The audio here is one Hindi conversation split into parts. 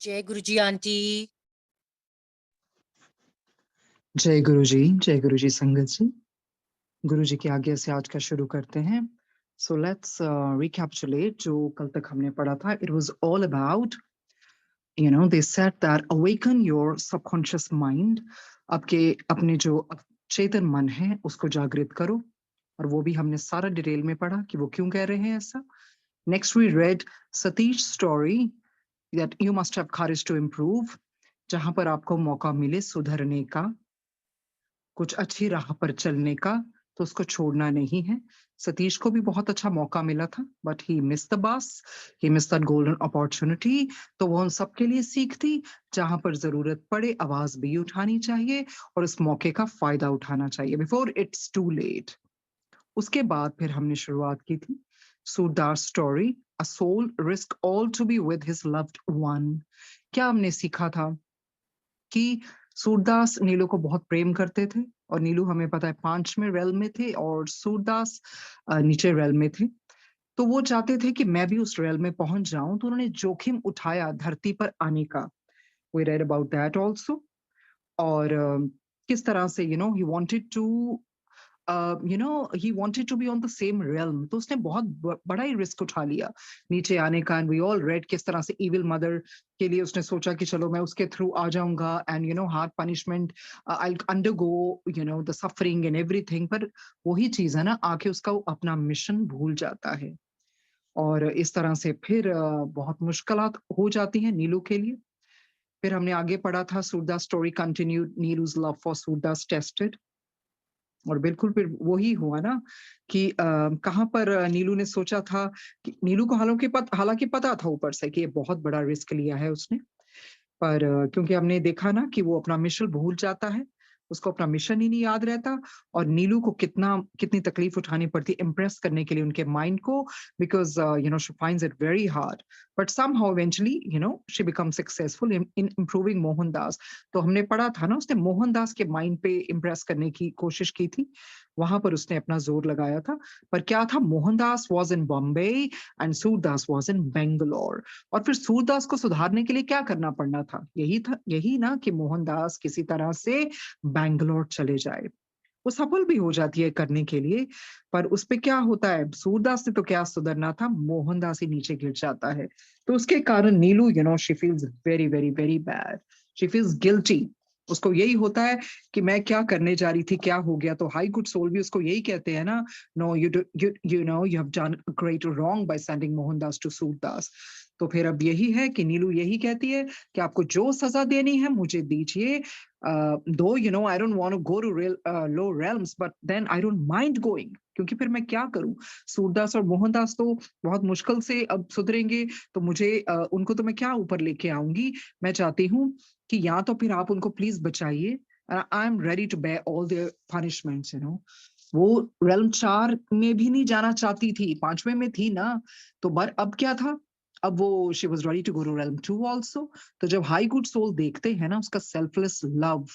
जय गुरु जी आंटी। जय गुरु जी संगत जी। गुरु जी की आज्ञा से आज का शुरू करते हैं। सो लेट्स रिकैप्चुलेट जो कल तक हमने पढ़ा था। It was all about they said that awaken your subconscious mind. आपके अपने जो चेतन मन है उसको जागृत करो, और वो भी हमने सारा डिटेल में पढ़ा कि वो क्यों कह रहे हैं ऐसा। Next we read Satish story that you must have courage to improve, जहां पर आपको मौका मिले सुधरने का, कुछ अच्छी राह पर चलने का, तो उसको छोड़ना नहीं है। सतीश को भी बहुत अच्छा मौका मिला था, but he missed the bus, he missed that golden opportunity. तो वो उन सबके लिए सीख थी, जहां पर जरूरत पड़े आवाज भी उठानी चाहिए और इस मौके का फायदा उठाना चाहिए बिफोर इट्स टू लेट। उसके बाद फिर हमने शुरुआत की थी Surdas story, a soul risk all to be with his loved one. क्या हमने सीखा था कि सूरदास नीलू को बहुत प्रेम करते थे, और नीलू हमें पता है 5वें रेल में थे और सूरदास नीचे रेल में थे। तो वो चाहते थे कि मैं भी उस रेल में पहुंच जाऊं, तो उन्होंने जोखिम उठाया धरती पर आने का। We read about that also. और किस तरह से he wanted to he wanted to be on the same realm, तो उसने बहुत बड़ा ही रिस्क उठा लिया नीचे आने का। एंड वी ऑल रेड किस तरह से इविल मदर के लिए उसने सोचा कि चलो मैं उसके थ्रू आ जाऊंगा, and hard punishment, I undergo the suffering and everything. पर वही चीज है ना, आके उसका वो अपना मिशन भूल जाता है, और इस तरह से फिर बहुत मुश्किलात हो जाती हैं नीलू के लिए। फिर हमने आगे पढ़ा था Surdas story continued, Neelu's love for Surdas tested. और बिल्कुल फिर वही हुआ ना कि कहाँ पर नीलू ने सोचा था कि नीलू को हालांकि पता था ऊपर से कि ये बहुत बड़ा रिस्क लिया है उसने। पर क्योंकि हमने देखा ना कि वो अपना मिशन भूल जाता है, उसको अपना मिशन ही नहीं याद रहता, और नीलू को कितनी तकलीफ उठानी पड़ती इम्प्रेस करने के लिए उनके माइंड को, because she finds it very hard. But somehow eventually she becomes successful in improving Mohandas. तो हमने पढ़ा था ना, उसने मोहनदास के माइंड पे इम्प्रेस करने की कोशिश की थी, वहां पर उसने अपना जोर लगाया था। पर क्या था, Mohandas was in Bombay and Surdas was in Bangalore. और फिर सूरदास को सुधारने के लिए क्या करना पड़ना था, यही ना कि मोहनदास किसी तरह से बैंगलोर चले जाए। वो सफल भी हो जाती है करने के लिए, पर उस पे क्या होता है, सूरदास ने तो क्या सुधरना था, मोहनदास ही नीचे गिर जाता है। तो उसके कारण Neelu she feels very very very bad, she feels guilty. उसको यही होता है कि मैं क्या करने जा रही थी, क्या हो गया। तो हाई गुड सोल भी उसको यही कहते हैं ना, no you have done great wrong by sending Mohandas to Surdas. तो फिर अब यही है कि नीलू यही कहती है कि आपको जो सजा देनी है मुझे दीजिए। Though I don't want to go to low realms, but then I don't mind going, क्योंकि फिर मैं क्या करूं। सूरदास और मोहनदास तो बहुत मुश्किल से अब सुधरेंगे, तो मुझे उनको तो मैं क्या ऊपर लेके आऊंगी। मैं चाहती हूँ कि या तो फिर आप उनको प्लीज बचाइए, I am ready to bear all their punishments. वो रेल्म 4 में भी नहीं जाना चाहती थी, 5वें में थी ना। तो बर अब क्या था, अब वो she was ready to go to realm 2 also. तो जब हाई गुड सोल देखते हैं ना उसका सेल्फलेस लव,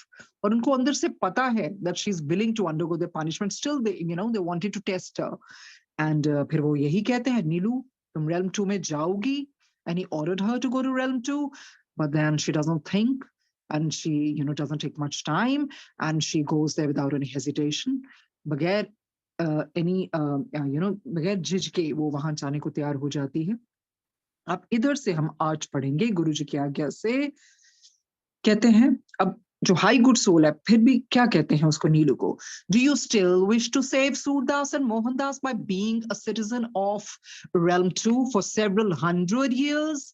और उनको अंदर से पता है that she is willing to undergo the punishment, still they wanted to test her. And फिर वो यही कहते हैं, नीलू तुम रेल्म 2 में जाओगी। And he ordered her to go to realm 2, but then she doesn't think, and she doesn't take much time, and she goes there without any hesitation, बगैर any बगैर झिझके वो वहां जाने को तैयार हो जाती है। अब इधर से हम आज पढ़ेंगे गुरु जी की आज्ञा से। कहते हैं अब जो हाई गुड सोल है फिर भी क्या कहते हैं उसको, नीलू को, do you still wish to save Surdas and Mohandas by being a citizen of realm 2 for several 100 years?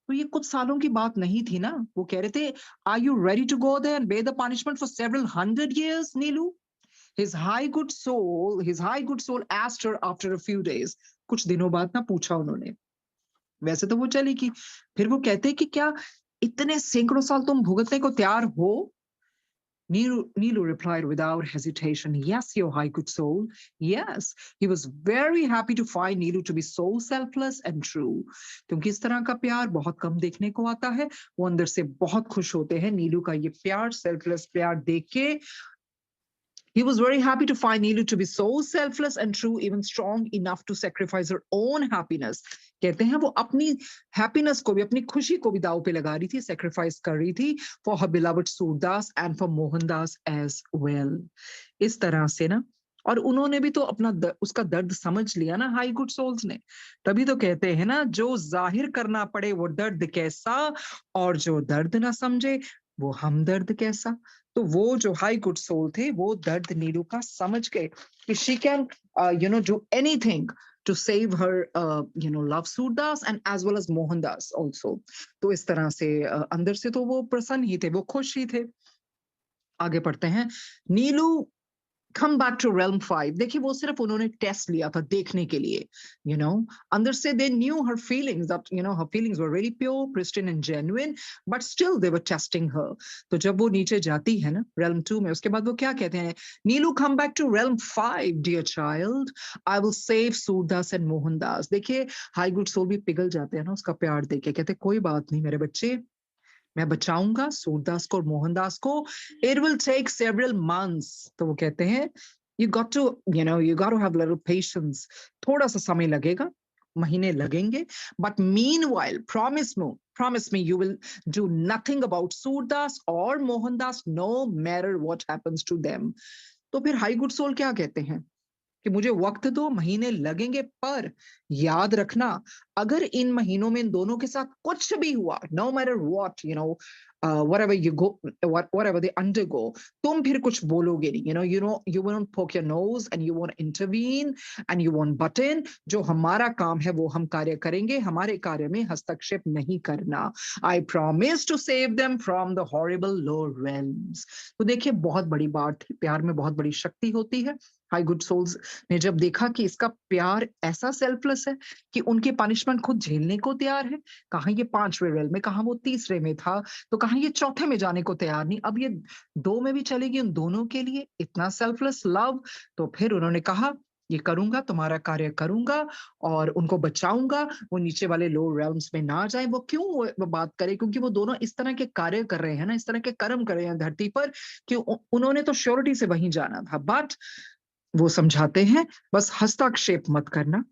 तो ये कुछ सालों की बात नहीं थी ना। वो कह रहे थे, are you ready to go there and bear the punishment for several 100 years, Neelu? His high good soul asked her after a few days. कुछ दिनों बाद ना पूछा उन्होंने। वैसे तो वो चली गई, फिर वो कहते कि क्या इतने सैकड़ों साल तुम भुगतने को तैयार हो? Nilu replied without hesitation, yes, your high good soul, yes. He was very happy to find Nilu to be so selfless and true. क्योंकि इस तरह का प्यार बहुत कम देखने को आता है। वो अंदर से बहुत खुश होते हैं नीलू का ये प्यार, सेल्फलेस प्यार देख के। He was very happy to find Neelu to be so selfless and true, even strong enough to sacrifice her own happiness. कहते हैं वो अपनी happiness को भी, अपनी खुशी को भी दाव पे लगा रही थी, sacrifice कर रही थी for her beloved Surdas and for Mohandas as well. इस तरह से ना, और उन्होंने भी तो अपना उसका दर्द समझ लिया ना हाई गुड सोल्स ने, तभी तो कहते हैं ना, जो जाहिर करना पड़े वो दर्द कैसा, और जो दर्द ना समझे वो हमदर्द कैसा। तो वो जो हाई गुड सोल थे वो दर्द नीलू का समझ गए कि she can do anything to save her love Surdas and as well as Mohandas also. तो इस तरह से अंदर से तो वो प्रसन्न ही थे, वो खुश ही थे। आगे पढ़ते हैं। नीलू come back to realm 5. देखिए वो सिर्फ उन्होंने टेस्ट लिया था देखने के लिए, अंदर से they knew her feelings, that her feelings were really pure, pristine and genuine, but still they were testing her. तो जब वो नीचे जाती है ना realm 2 में, उसके बाद वो क्या कहते हैं, नीलू come back to realm 5 dear child, I will save Surdas and Mohandas. देखिए हाई गुड सोल भी पिघल जाते हैं ना उसका प्यार देख के, कहते कोई बात नहीं मेरे बच्चे, मैं बचाऊंगा सूरदास को और मोहनदास को, it will take several months. तो वो कहते हैं you got to have little patience, थोड़ा सा समय लगेगा, महीने लगेंगे, but meanwhile promise me you will do nothing about Surdas or Mohandas no matter what happens to them. तो फिर हाई गुड सोल क्या कहते हैं कि मुझे वक्त दो, महीने लगेंगे, पर याद रखना अगर इन महीनों में इन दोनों के साथ कुछ भी हुआ, no matter what, whatever you go, whatever they undergo, तुम फिर कुछ बोलोगे नहीं, you won't poke your nose and you won't intervene and you won't butt in. जो हमारा काम है वो हम कार्य करेंगे, हमारे कार्य में हस्तक्षेप नहीं करना. I promise to save them from the horrible low realms. तो देखिए बहुत बड़ी बात थी, प्यार में बहुत बड़ी शक्ति होती है. हाई गुड सोल्स ने जब देखा कि इसका प्यार ऐसा सेल्फलेस है कि उनकी पनिशमेंट खुद झेलने को तैयार है, कहाँ ये 5वें रेल में, कहाँ वो 3रे में था, तो कहाँ ये 4थे में जाने को तैयार नहीं, अब ये 2 में भी चलेगी उन दोनों के लिए, इतना सेल्फलेस लव. तो फिर उन्होंने कहा ये करूंगा, तुम्हारा कार्य करूंगा और उनको बचाऊंगा, वो नीचे वाले लो रेल्म्स में ना जाए. वो क्यों वो बात करे, क्योंकि वो दोनों इस तरह के कार्य कर रहे हैं ना, इस तरह के कर्म कर रहे हैं धरती पर कि उन्होंने तो श्योरिटी से वहीं जाना था. बट वो समझाते हैं बस हस्तक्षेप मत करना,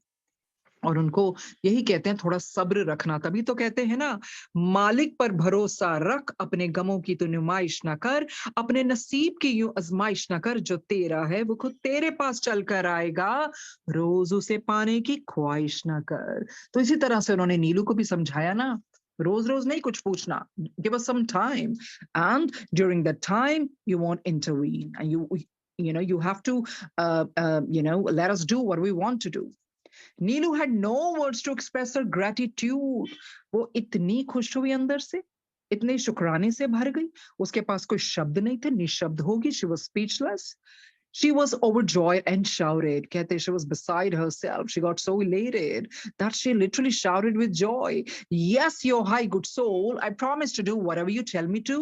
और उनको यही कहते हैं थोड़ा सब्र रखना. तभी तो कहते हैं ना, मालिक पर भरोसा रख, अपने गमों की तो नुमाइश ना कर, अपने नसीब की यूं आजमाइश ना कर, जो तेरा है वो खुद तेरे पास चल कर आएगा, रोज उसे पाने की ख्वाहिश ना कर. तो इसी तरह से उन्होंने नीलू को भी समझाया ना, रोज रोज नहीं कुछ पूछना, give us some time, and during that time you won't intervene, and you have to let us do what we want to do. Neelu had no words to express her gratitude. वो इतनी खुश हुई अंदर से, इतने शुक्राने से भर गई, उसके पास कोई शब्द नहीं थे, निशब्द होगी. She was speechless. She was overjoyed and shouted. कहते she was beside herself. She got so elated that she literally shouted with joy. Yes, your high good soul, I promise to do whatever you tell me to.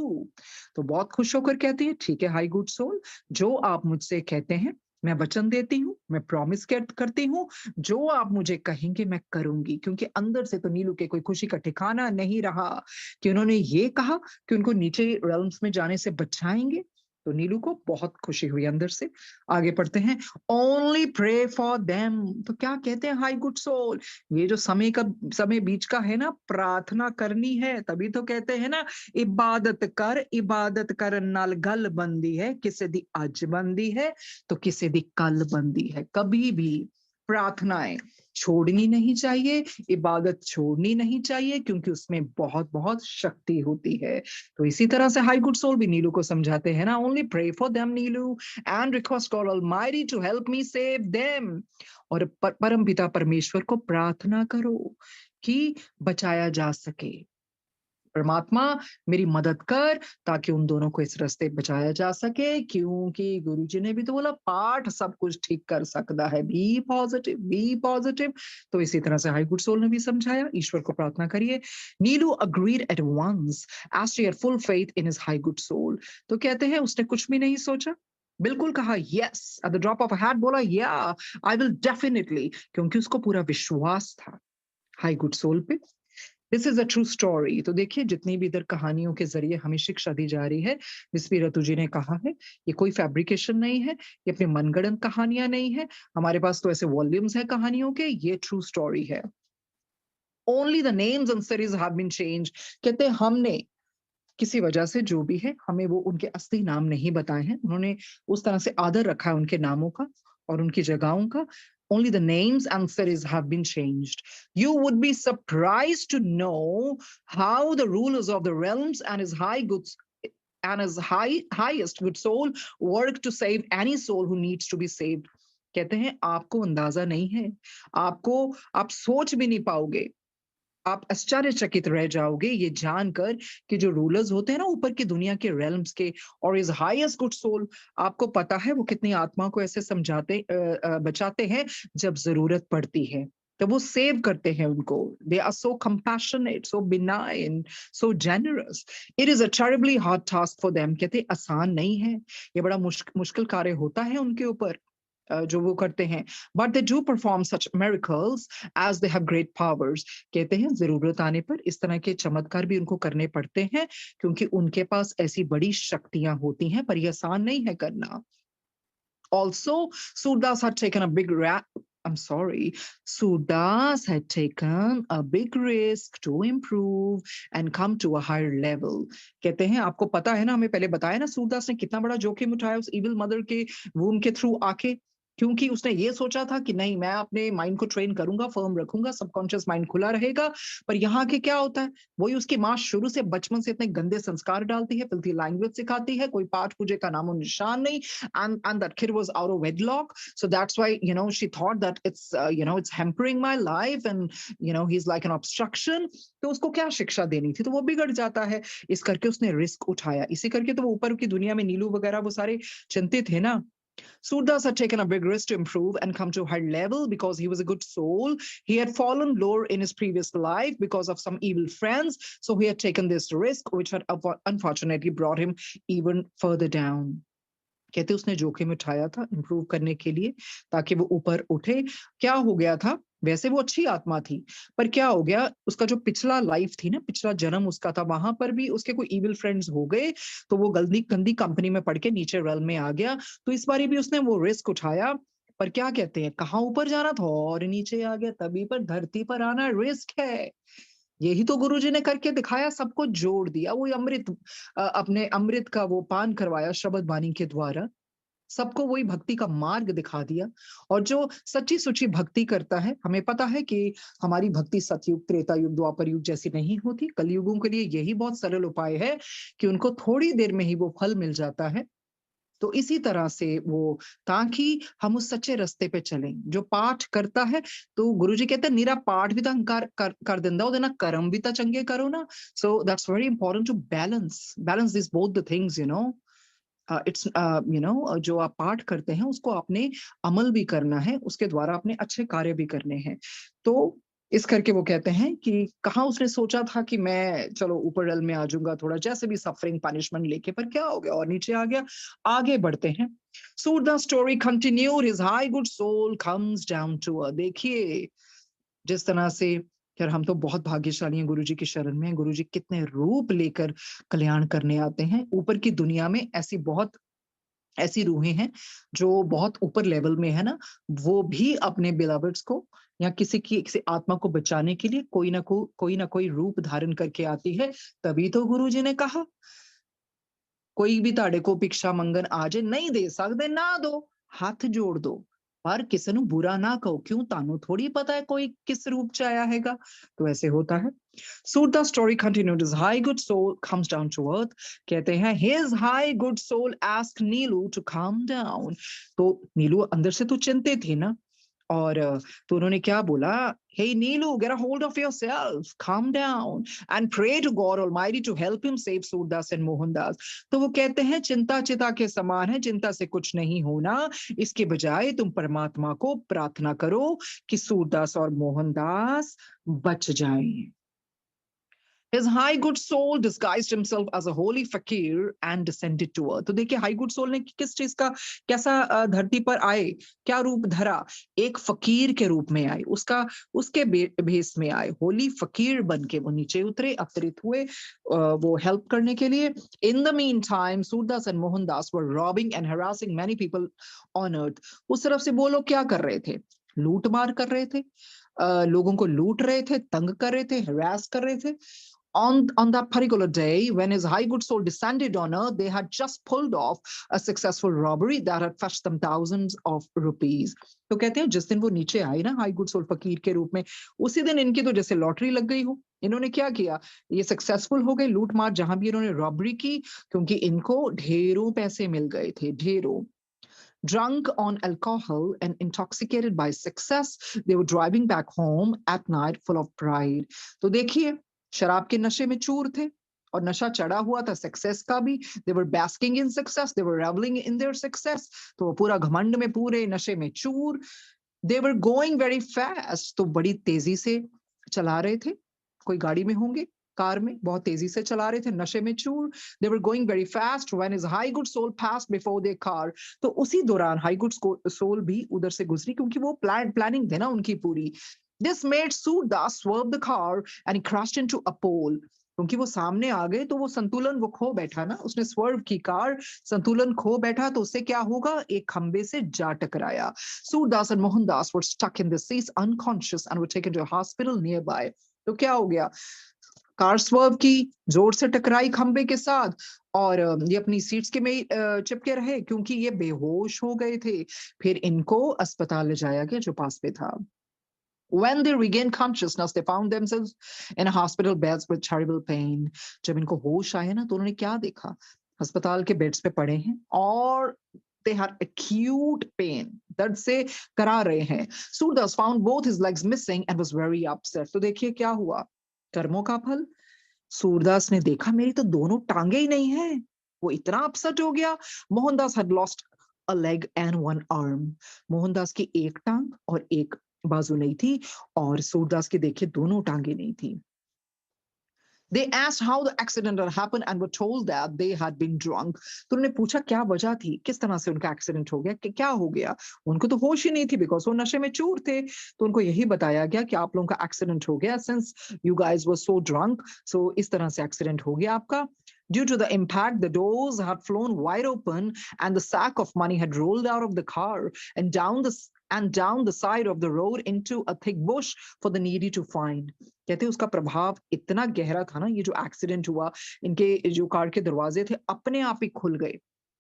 तो बहुत खुश होकर कहती है, ठीक है हाई गुड सोल, जो आप मुझसे कहते हैं मैं वचन देती हूँ, मैं प्रॉमिस करती हूँ, जो आप मुझे कहेंगे मैं करूंगी. क्योंकि अंदर से तो नीलू के कोई खुशी का ठिकाना नहीं रहा कि उन्होंने ये कहा कि उनको नीचे रेल्म्स में जाने से बचाएंगे. तो नीलू को बहुत खुशी हुई अंदर से. आगे पढ़ते हैं, ओनली प्रे फॉर देम. तो क्या कहते हैं हाई गुड सोल, ये जो समय बीच का है ना, प्रार्थना करनी है. तभी तो कहते हैं ना, इबादत कर नाल गल बंदी है, किसे दी अज बंदी है तो किसे दी कल बंदी है. कभी भी प्रार्थनाएं छोड़नी नहीं चाहिए, इबादत छोड़नी नहीं चाहिए, क्योंकि उसमें बहुत बहुत शक्ति होती है. तो इसी तरह से हाई गुड सोल भी नीलू को समझाते हैं ना, only pray for them Neelu and request God almighty to help me save them. और परम पिता परमेश्वर को प्रार्थना करो कि बचाया जा सके. परमात्मा मेरी मदद कर ताकि उन दोनों को इस रास्ते बचाया जा सके, क्योंकि गुरुजी ने भी तो बोला पाठ सब कुछ ठीक कर सकता है. Be positive. तो इसी तरह से हाई गुड सोल ने भी समझाया, ईश्वर को प्रार्थना करिए. Neelu agreed at once as she had full faith in his high good soul. तो कहते हैं उसने कुछ भी नहीं सोचा, बिल्कुल कहा yes, at the drop of a hat बोला या आई विल डेफिनेटली, क्योंकि उसको पूरा विश्वास था हाई गुड सोल पे. This is a true story. तो देखिए जितनी भी इधर कहानियों के जरिए हमें शिक्षा दी जा रही है, जिस भी रतु जी ने कहा है, ये कोई फैब्रिकेशन नहीं है, ये अपनी मनगढ़ंत कहानियां नहीं है। हमारे पास तो ऐसे वॉल्यूम्स हैं कहानियों के, ये ट्रू स्टोरी है। Only the names and series have been change. कहते हैं हमने किसी वजह से जो भी है हमें वो उनके असली नाम नहीं बताए हैं। उन्होंने उस तरह से आदर रखा है उनके नामों का और उनकी जगहों का। Only the names and cities have been changed. You would be surprised to know how the rulers of the realms and his highest good soul work to save any soul who needs to be saved. कहते हैं आपको अंदाजा नहीं है, आपको आप सोच भी नहीं पाओगे, आप आश्चर्यचकित रह जाओगे ये जानकर कि जो रूलर्स होते हैं ना ऊपर की दुनिया के रेल्म्स के और इज हाईएस्ट गुड सोल, आपको पता है वो कितनी आत्मा को ऐसे बचाते हैं जब जरूरत पड़ती है, तो वो सेव करते हैं उनको। They are so compassionate, so benign, so generous. It is a terribly hard task for them. कहते आसान नहीं है, ये बड़ा मुश्किल कार्य होता है उनके ऊपर जो वो करते हैं। But they do perform such miracles as they have great powers. कहते हैं जरूरत आने पर इस तरह के चमत्कार भी उनको करने पड़ते हैं क्योंकि उनके पास ऐसी बड़ी शक्तियां होती हैं, पर यह आसान नहीं है करना। Also, Surdas had taken a big I'm sorry, Surdas had taken a big risk to improve and come to a higher level. कहते हैं आपको पता है ना, हमें पहले बताया ना सूरदास ने कितना बड़ा जोखिम उठाया उस इविल मदर के वूम के थ्रू आके, क्योंकि उसने ये सोचा था कि नहीं मैं अपने माइंड को ट्रेन करूंगा, फर्म रखूंगा, सबकॉन्शियस माइंड खुला रहेगा। पर यहाँ के क्या होता है, वही उसकी माँ शुरू से बचपन से इतने गंदे संस्कार डालती है, फिल्थी लैंग्वेज सिखाती है, कोई पाठ पूजे का नामो निशान नहीं। And that kid was out of wedlock, so that's why she thought that it's hampering my life and he's like an obstruction। तो उसको क्या शिक्षा देनी थी, तो वो बिगड़ जाता है। इस करके उसने रिस्क उठाया, इसी करके तो वो ऊपर की दुनिया में नीलू वगैरह वो सारे चिंतित है ना। Surdas had taken a big risk to improve and come to a high level because he was a good soul. He had fallen lower in his previous life because of some evil friends. So he had taken this risk, which had unfortunately brought him even further down. कहते उसने जोखिम उठाया था इंप्रूव करने के लिए ताकि वो ऊपर उठे। क्या हो गया था, वैसे वो अच्छी आत्मा थी, पर क्या हो गया, उसका जो पिछला लाइफ थी ना, पिछला जन्म उसका था, वहां पर भी उसके कोई इविल फ्रेंड्स हो गए, तो वो गंदी गंदी कंपनी में पड़ के नीचे रेल में आ गया। तो इस बारी भी उसने वो रिस्क उठाया, पर क्या कहते हैं, कहाँ ऊपर जाना था और नीचे आ गया। तभी पर धरती पर आना रिस्क है। यही तो गुरुजी ने करके दिखाया, सबको जोड़ दिया। वो अमृत अपने अमृत का वो पान करवाया शब्द वाणी के द्वारा, सबको वही भक्ति का मार्ग दिखा दिया। और जो सच्ची सुची भक्ति करता है, हमें पता है कि हमारी भक्ति सतयुग, त्रेता युग, द्वापर युग जैसी नहीं होती। कलयुगों के लिए यही बहुत सरल उपाय है कि उनको थोड़ी देर में ही वो फल मिल जाता है। तो इसी तरह से वो, ताकि हम उस सच्चे रास्ते पे चलें। जो पाठ करता है, तो गुरुजी कहते हैं निरा पाठ भी तो अहंकार कर देंदा ओदे ना कर्म भी तो चंगे करो ना। So that's very important to balance this both the things. It's जो आप पाठ करते हैं उसको आपने अमल भी करना है, उसके द्वारा अपने अच्छे कार्य भी करने हैं। तो इस करके वो कहते हैं कि कहाँ उसने सोचा था कि मैं चलो ऊपर रेल में आ जाऊंगा थोड़ा, जैसे भी सफरिंग पनिशमेंट लेके, पर क्या हो गया और नीचे आ गया। आगे बढ़ते हैं। So the story continued, his high good soul comes down to earth। देखिए जिस तरह से, यार हम तो बहुत भाग्यशाली हैं गुरुजी की शरण में। गुरुजी कितने रूप लेकर कल्याण करने आते हैं। ऊपर की दुनिया में ऐसी रूहें हैं जो बहुत ऊपर लेवल में है ना, वो भी अपने बिलवर्ड्स को या किसी आत्मा को बचाने के लिए कोई ना कोई रूप धारण करके आती है। तभी तो गुरुजी ने कहा कोई भी ताड़े को भिक्षा मंगन आ जाए, नहीं दे सकते ना दो, हाथ जोड़ दो, पर किसी ਨੂੰ बुरा ना कहो, क्यों तानू थोड़ी पता है कोई किस रूप च आया हैगा। तो ऐसे होता है। So the story continued, his high good soul comes down to earth। कहते हैं his high good soul asked Neelu to calm down। तो नीलू अंदर से तो चिंतित थी ना, और तो उन्होंने क्या बोला, hey Neelu, get a hold of yourself, calm down and pray to God Almighty to help him save Surdas and Mohandas. तो वो कहते हैं चिंता चिता के समान है, चिंता से कुछ नहीं होना, इसके बजाय तुम परमात्मा को प्रार्थना करो कि सूरदास और मोहनदास बच जाएं। His high good soul disguised himself as a holy fakir and descended to earth. तो देखिए हाई गुड सोल ने किस चीज का कैसा धरती पर आए, क्या रूप धरा, एक फकीर के रूप में आए, उसके भेष में आए, होली फकीर बन के वो नीचे उतरे, अवतरित हुए वो हेल्प करने के लिए. In the meantime, Surdas and Mohandas were robbing and harassing many people on earth. उस तरफ से वो लोग क्या कर रहे थे, लूट मार कर रहे थे, लोगों को लूट रहे थे, तंग कर रहे थे, harass कर रहे थे. On that particular day, when his high good soul descended on earth, they had just pulled off a successful robbery that had fetched them thousands of rupees. तो कहते हैं जिस दिन वो नीचे आई ना हाई गुड सोल फकीर के रूप में, उसी दिन इनकी तो जैसे लॉटरी लग गई हो. इन्होंने क्या किया, ये सक्सेसफुल हो गए लूट मार, जहां भी इन्होंने रॉबरी की, क्योंकि इनको ढेरों पैसे मिल गए थे, ढेरों. Drunk on alcohol and intoxicated by success, they were driving back home at night full of pride. तो देखिए शराब के नशे में चूर थे और नशा चढ़ा हुआ था सक्सेस का भी. They were basking in success, they were reveling in their success. तो वो पूरा घमंड में, पूरे नशे में चूर. They were going very fast, तो बड़ी तेजी से चला रहे थे. कोई गाड़ी में होंगे, कार में बहुत तेजी से चला रहे थे, नशे में चूर. They were going very fast when his high good soul passed before their car. तो उसी दौरान हाई गुड सोल भी उधर से गुजरी, क्योंकि वो प्लानिंग थी ना उनकी पूरी. This made Surdas swerve the car and he crashed into a pole. क्योंकि वो सामने आ गए तो वो संतुलन वो खो बैठा ना, उसने स्वर्व की कार, संतुलन खो बैठा, तो उससे क्या होगा, एक खंबे से जा टकराया. Surdas and Mohandas were stuck in the seats unconscious and were taken to a hospital nearby. तो क्या हो गया, कार स्वर्व की, जोर से टकराई खंबे के साथ, और ये अपनी सीट्स के में चिपके रहे क्योंकि ये बेहोश हो गए थे. फिर इनको अस्पताल ले जाया गया जो पास में था. When they regained consciousness, they found themselves in a hospital beds with terrible pain. जब इनको होश आया ना तो उन्होंने क्या देखा, अस्पताल के बेड्स पे पड़े हैं और they had acute pain, दर्द से करा रहे हैं. Surdas found both his legs missing and was very upset. तो देखिए क्या हुआ, कर्मों का फल. सूरदास ने देखा मेरी तो दोनों टांगे ही नहीं है, वो इतना अपसेट हो गया. Mohandas had lost a leg and one arm. Mohandas की एक टांग और एक बाजू नहीं थी, और सूरदास की देखिए दोनों टांगे नहीं थी. They asked how the accident had happened and were told that they had been drunk. तो उन्होंने पूछा क्या वजह थी, किस तरह से उनका एक्सीडेंट हो गया, क्या हो गया. उनको तो होश ही नहीं थी बिकॉज वो नशे में चूर थे. तो उनको यही बताया गया कि आप लोगों का एक्सीडेंट हो गया, since you guys were so drunk, so इस तरह से एक्सीडेंट हो गया आपका. Due to the impact, the doors had flown wide open and the sack of money had rolled out of the car and down the side of the road into a thick bush for the needy to find. कहते हैं उसका प्रभाव इतना गहरा था ना, ये जो एक्सीडेंट हुआ, इनके जो कार के दरवाजे थे अपने आप ही खुल गए,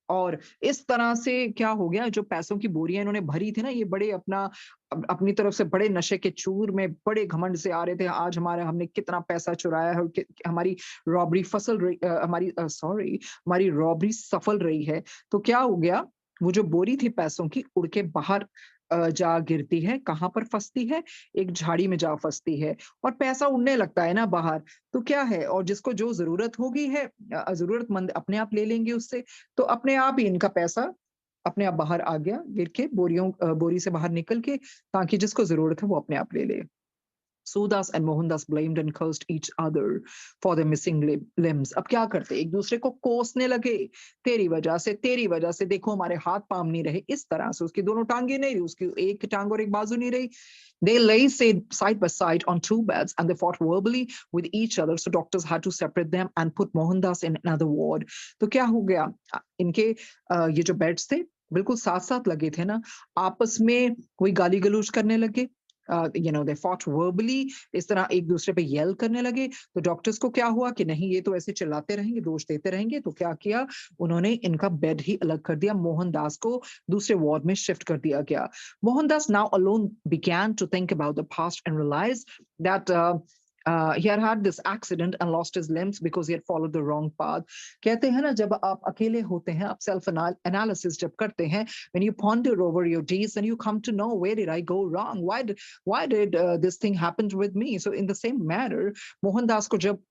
और इस तरह से क्या हो गया, जो पैसों की बोरियां इन्होंने भरी थी ना, ये बड़े अपनी तरफ से बड़े नशे के चूर में बड़े घमंड से आ रहे थे, आज हमने कितना पैसा चुराया है, और हमारी रॉबरी हमारी रॉबरी सफल रही है. तो क्या हो गया, वो जो बोरी थी पैसों की उड़ के बाहर जा गिरती है, कहाँ पर फंसती है, एक झाड़ी में जा फंसती है, और पैसा उड़ने लगता है ना बाहर. तो क्या है, और जिसको जो जरूरत होगी है, जरूरतमंद अपने आप ले लेंगे उससे, तो अपने आप ही इनका पैसा अपने आप बाहर आ गया गिर के, बोरी से बाहर निकल के, ताकि जिसको जरूरत है वो अपने आप ले ले. Sudas and Mohandas blamed and cursed each other for their missing limbs. अब क्या करते, एक दूसरे को कोसने लगे, तेरी वजह से देखो हमारे हाथ पांव नहीं रहे, इस तरह से उसकी दोनों टांगे नहीं रही, उसकी एक टांग और एक बाजू नहीं रही. They lay side by side on two beds and they fought verbally with each other. So doctors had to separate them and put Mohandas in another ward. तो क्या हो गया, इनके ये जो बेड्स थे बिल्कुल साथ साथ लगे थे ना, आपस में कोई गाली गलौज करने लगे. they fought verbally, इस तरह एक दूसरे पे येल करने लगे. तो डॉक्टर्स को क्या हुआ कि नहीं, ये तो ऐसे चिल्लाते रहेंगे, दोष देते रहेंगे, तो क्या किया उन्होंने, इनका बेड ही अलग कर दिया, मोहनदास को दूसरे वार्ड में शिफ्ट कर दिया गया. Mohandas now alone began to think about the past and realized that he had had this accident and lost his limbs because he had followed the wrong path. कहते हैं ना, जब आप अकेले होते हैं, आप self analysis जब करते हैं, when you ponder over your days and you come to know, where did I go wrong, why did this thing happen with me. So in the same manner, Mohandas को जब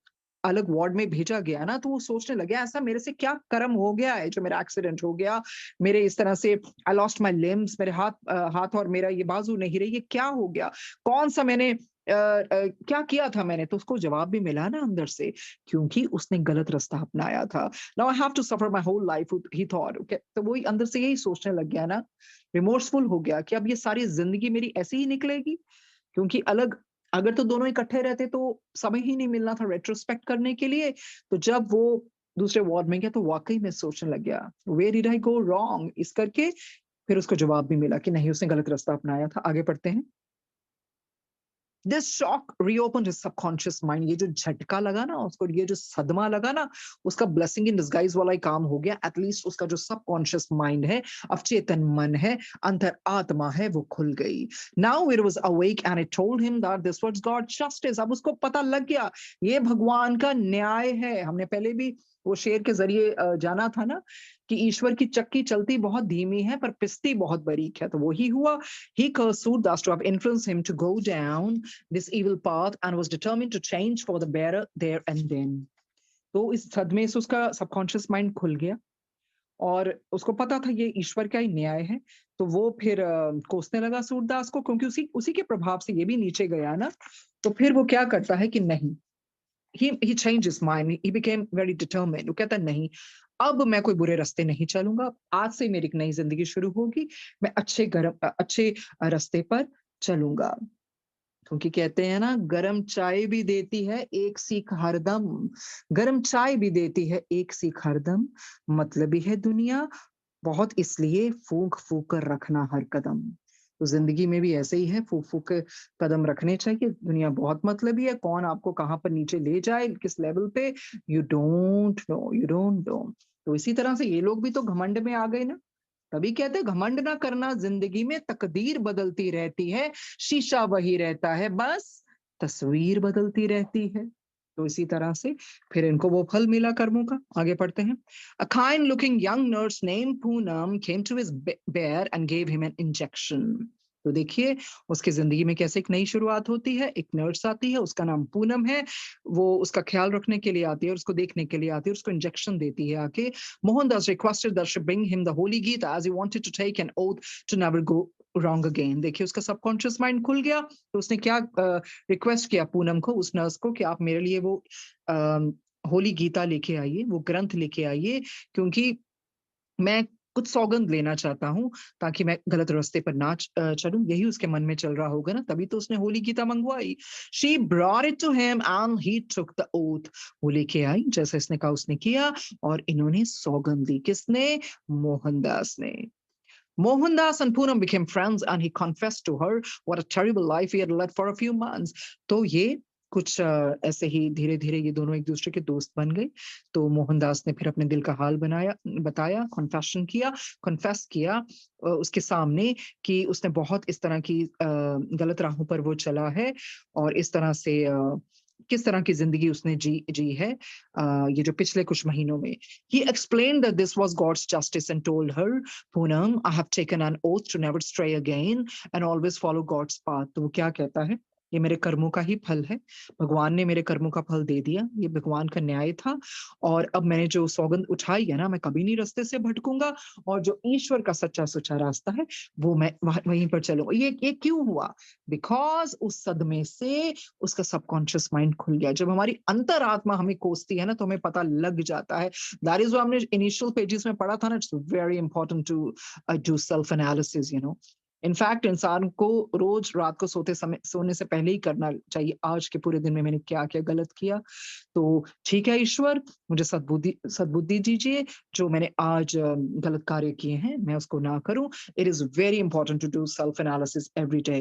अलग वार्ड में भेजा गया ना, तो वो सोचने लगे ऐसा मेरे से क्या कर्म हो गया है जो मेरा एक्सीडेंट हो गया, मेरे इस तरह से आई लॉस्ट माय लिम्स, मेरे हाथ और मेरा ये बाजू नहीं रही, ये क्या हो गया, कौन सा मैंने क्या किया था मैंने? तो उसको जवाब भी मिला ना अंदर से, क्योंकि उसने गलत रास्ता अपनाया था। Now I have to suffer my whole life he thought, okay, तो वही अंदर से यही सोचने लग गया ना, रिमोर्सफुल हो गया कि अब ये सारी ज़िंदगी मेरी ऐसे ही निकलेगी? क्योंकि अलग अगर तो दोनों इकट्ठे रहते तो समय ही नहीं मिलना था रेट्रोस्पेक्ट करने के लिए। तो जब वो दूसरे वार्ड में गया तो वाक़ई में सोचने लग गया, where did I go wrong? इस करके फिर उसको जवाब भी मिला कि नहीं, उसने गलत रास्ता अपनाया था। आगे पढ़ते हैं। This shock reopened his subconscious mind, ये जो झटका लगा ना उसको, ये जो सदमा लगा ना, उसका ब्लेसिंग इन डिस्गाइज वाला ही काम हो गया। एटलीस्ट उसका जो सबकॉन्शियस माइंड है, अवचेतन मन है, अंतर आत्मा है, वो खुल गई। Now it was awake and it told him that this was God justice. अब उसको पता लग गया ये भगवान का न्याय है। हमने पहले भी वो शेर के जरिए जाना था ना कि ईश्वर की चक्की चलती बहुत धीमी है पर पिसती बहुत बारीक है, तो वही हुआ। He cursed Surdas to have influenced him to go down this evil path and was determined to change for the better there and then. तो इस सदमे से उसका सबकॉन्शियस माइंड खुल गया और उसको पता था ये ईश्वर का ही न्याय है। तो वो फिर कोसने लगा सूरदास को, क्योंकि उसी उसी के प्रभाव से ये भी नीचे गया ना। तो फिर वो क्या करता है कि नहीं, he changed his mind, he became very determined। वो कहता है नहीं, अब मैं कोई बुरे रास्ते नहीं चलूंगा, आज से मेरी एक नई जिंदगी शुरू होगी, मैं अच्छे रास्ते पर चलूंगा। क्योंकि कहते हैं ना, गरम चाय भी देती है एक सीख हरदम, गरम चाय भी देती है एक सीख हरदम, मतलबी है दुनिया बहुत, इसलिए फूंक फूंक कर रखना हर कदम। तो जिंदगी में भी ऐसे ही है, फूंक फूंक के कदम रखने चाहिए। दुनिया बहुत मतलबी है, कौन आपको कहाँ पर नीचे ले जाए, किस लेवल पे, you don't know, you don't know. तो इसी तरह से ये लोग भी तो घमंड में आ गए ना। तभी कहते हैं घमंड ना करना, जिंदगी में तकदीर बदलती रहती है, शीशा वही रहता है, बस तस्वीर बदलती रहती है। तो इसी तरह से फिर इनको वो फल मिला कर्मों का। आगे पढ़ते हैं। A kind looking young nurse named Poonam came to his bear and gave him an injection। तो देखिए उसकी जिंदगी में कैसे एक नई शुरुआत होती है। एक नर्स आती है, उसका नाम पूनम है, वो उसका ख्याल रखने के लिए आती है और उसको देखने के लिए आती है, उसको इंजेक्शन देती है आके। Mohandas requested that she bring him the Holy Gita as he wanted to take an oath to never go wrong again। देखिए उसका सबकॉन्शियस माइंड खुल गया। तो उसने क्या रिक्वेस्ट किया पूनम को, उस नर्स को, कि आप मेरे लिए वो होली गीता लेके आइए, वो ग्रंथ लेके आइए, क्योंकि मैं कुछ सौगंध लेना चाहता हूँ ताकि मैं गलत रास्ते पर ना चलूं। यही उसके मन में चल रहा होगा ना, तभी तो उसने होली गीता मंगवाई। She brought it to him and he took the oath। वो लेके आई, जैसे इसने कहा उसने किया और इन्होंने सौगंध ली। किसने? मोहनदास ने। Mohandas and Poonam became friends and he confessed to her what a terrible life he had led for a few months। तो ये कुछ ऐसे ही धीरे धीरे ये दोनों एक दूसरे के दोस्त बन गए। तो मोहनदास ने फिर अपने दिल का हाल बताया, कॉन्फेशन किया, कॉन्फेस किया उसके सामने कि उसने बहुत इस तरह की गलत राहों पर वो चला है और इस तरह से किस तरह की जिंदगी उसने जी है ये जो पिछले कुछ महीनों में। He explained that this was God's justice and told her, Poonam, I have taken an oath to never stray again and always follow God's path। तो वो क्या कहता है, ये मेरे कर्मों का ही फल है, भगवान ने मेरे कर्मों का फल दे दिया, ये भगवान का न्याय था और अब मैंने जो सौगंध उठाई है ना, मैं कभी नहीं रास्ते से भटकूंगा और जो ईश्वर का सच्चा सुचा रास्ता है वो मैं वहीं पर चलूंगा। ये क्यों हुआ? बिकॉज उस सदमे से उसका सबकॉन्शियस माइंड खुल गया। जब हमारी अंतरात्मा हमें कोसती है ना तो हमें पता लग जाता है। दैट इज, जो हमने इनिशियल पेजेस में पढ़ा था ना, it's very important to do self analysis, you know. In fact इंसान को रोज रात को सोने से पहले ही करना चाहिए, आज के पूरे दिन में मैंने क्या क्या गलत किया। तो ठीक है ईश्वर, मुझे सद्बुद्धि दीजिए, जो मैंने आज गलत कार्य किए हैं मैं उसको ना करूं। It is very important to do self analysis every day.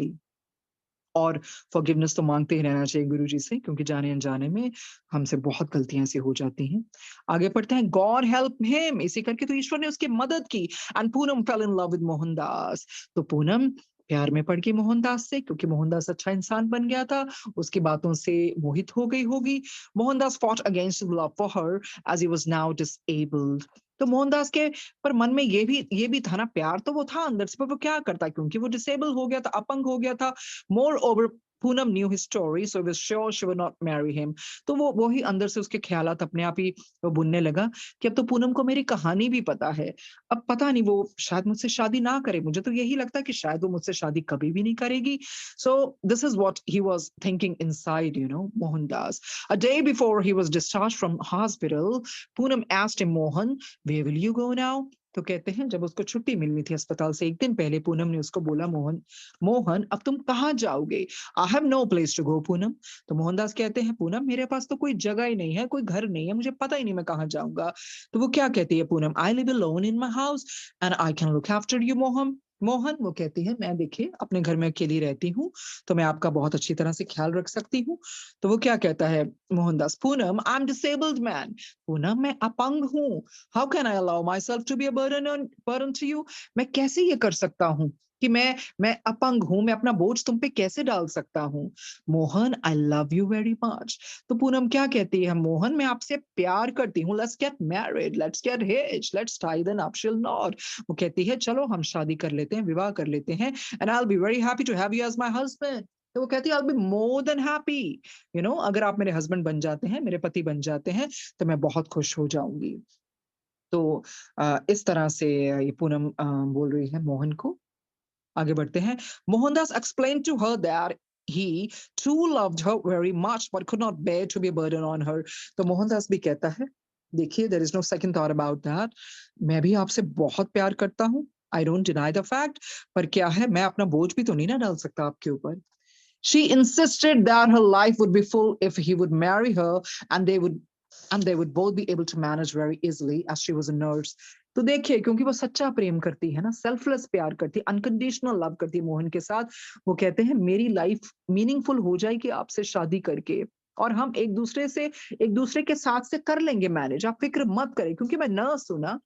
और फॉरगिवनेस तो मांगते ही रहना चाहिए गुरु जी से, क्योंकि जाने अनजाने में हमसे बहुत गलतियां ऐसी हो जाती हैं। आगे पढ़ते हैं। गॉड हेल्प हिम, इसी करके तो ईश्वर ने उसकी मदद की। And Poonam fail in love with Mohandas. तो पूनम प्यार में पड़ गई मोहनदास से, क्योंकि मोहनदास अच्छा इंसान बन गया था, उसकी बातों से मोहित हो गई होगी। Mohandas fought against his love for her as he was now disabled। तो मोहनदास के पर मन में ये भी था ना, प्यार तो वो था अंदर से, पर वो क्या करता, क्योंकि वो डिसेबल हो गया था, अपंग हो गया था। More over Poonam knew his story, so was sure she would not marry him. तो वो ही अंदर से उसके ख्यालात अपने आप ही वो बुनने लगा कि अब तो पूनम को मेरी कहानी भी पता है, अब पता नहीं वो शायद मुझसे शादी ना करे, मुझे तो यही लगता है कि शायद वो मुझसे शादी कभी भी नहीं करेगी. So this is what he was thinking inside, Mohandas. A day before he was discharged from hospital, Poonam asked him, Mohan, where will you go now? तो कहते हैं जब उसको छुट्टी मिलनी थी अस्पताल से एक दिन पहले, पूनम ने उसको बोला, मोहन अब तुम कहाँ जाओगे? I have no place to go Poonam. तो मोहनदास कहते हैं, पूनम मेरे पास तो कोई जगह ही नहीं है, कोई घर नहीं है, मुझे पता ही नहीं मैं कहाँ जाऊंगा. तो वो क्या कहती है Poonam, I live alone in my house and I can look after you Mohan. वो कहती है, मैं देखिए अपने घर में अकेली रहती हूँ, तो मैं आपका बहुत अच्छी तरह से ख्याल रख सकती हूँ. तो वो क्या कहता है Mohandas, Poonam I am disabled man. Poonam मैं अपंग हूँ. How can I allow myself to be a burden to you. मैं कैसे ये कर सकता हूँ कि मैं अपंग हूं, मैं अपना बोझ तुम पे कैसे डाल सकता हूँ. Mohan I love you very much. तो पूनम क्या कहती है, मोहन मैं आपसे प्यार करती हूँ. Let's get married, let's get hitch, let's tie the nuptial knot. वो कहती है चलो हम शादी कर लेते हैं, विवाह कर लेते हैं. And I will be very happy to have you as my husband. तो वो कहती है, I will be more than happy, अगर आप मेरे हस्बैंड बन जाते हैं, मेरे पति बन जाते हैं, तो मैं बहुत खुश हो जाऊंगी. तो इस तरह से ये पूनम बोल रही है मोहन को. आगे बढ़ते हैं. Mohandas explained to her that he too loved her very much but could not bear to be a burden on her. तो मोहनदास भी कहता है, देखिए there is no second thought about that. मैं भी आपसे बहुत प्यार करता हूँ. I don't deny the fact. पर क्या है, मैं अपना बोझ भी तो नहीं ना डाल सकता आपके ऊपर. She insisted that her life would be full if he would marry her, and they would both be able to manage very easily as she was a nurse. तो देखिए, क्योंकि वो सच्चा प्रेम करती है ना, सेल्फलेस प्यार करती है, अनकंडीशनल लव करती है मोहन के साथ. वो कहते हैं मेरी लाइफ मीनिंगफुल हो जाएगी आपसे शादी करके, और हम एक दूसरे के साथ से कर लेंगे मैनेज, आप फिक्र मत करें, क्योंकि मैं नर्स हूं ना.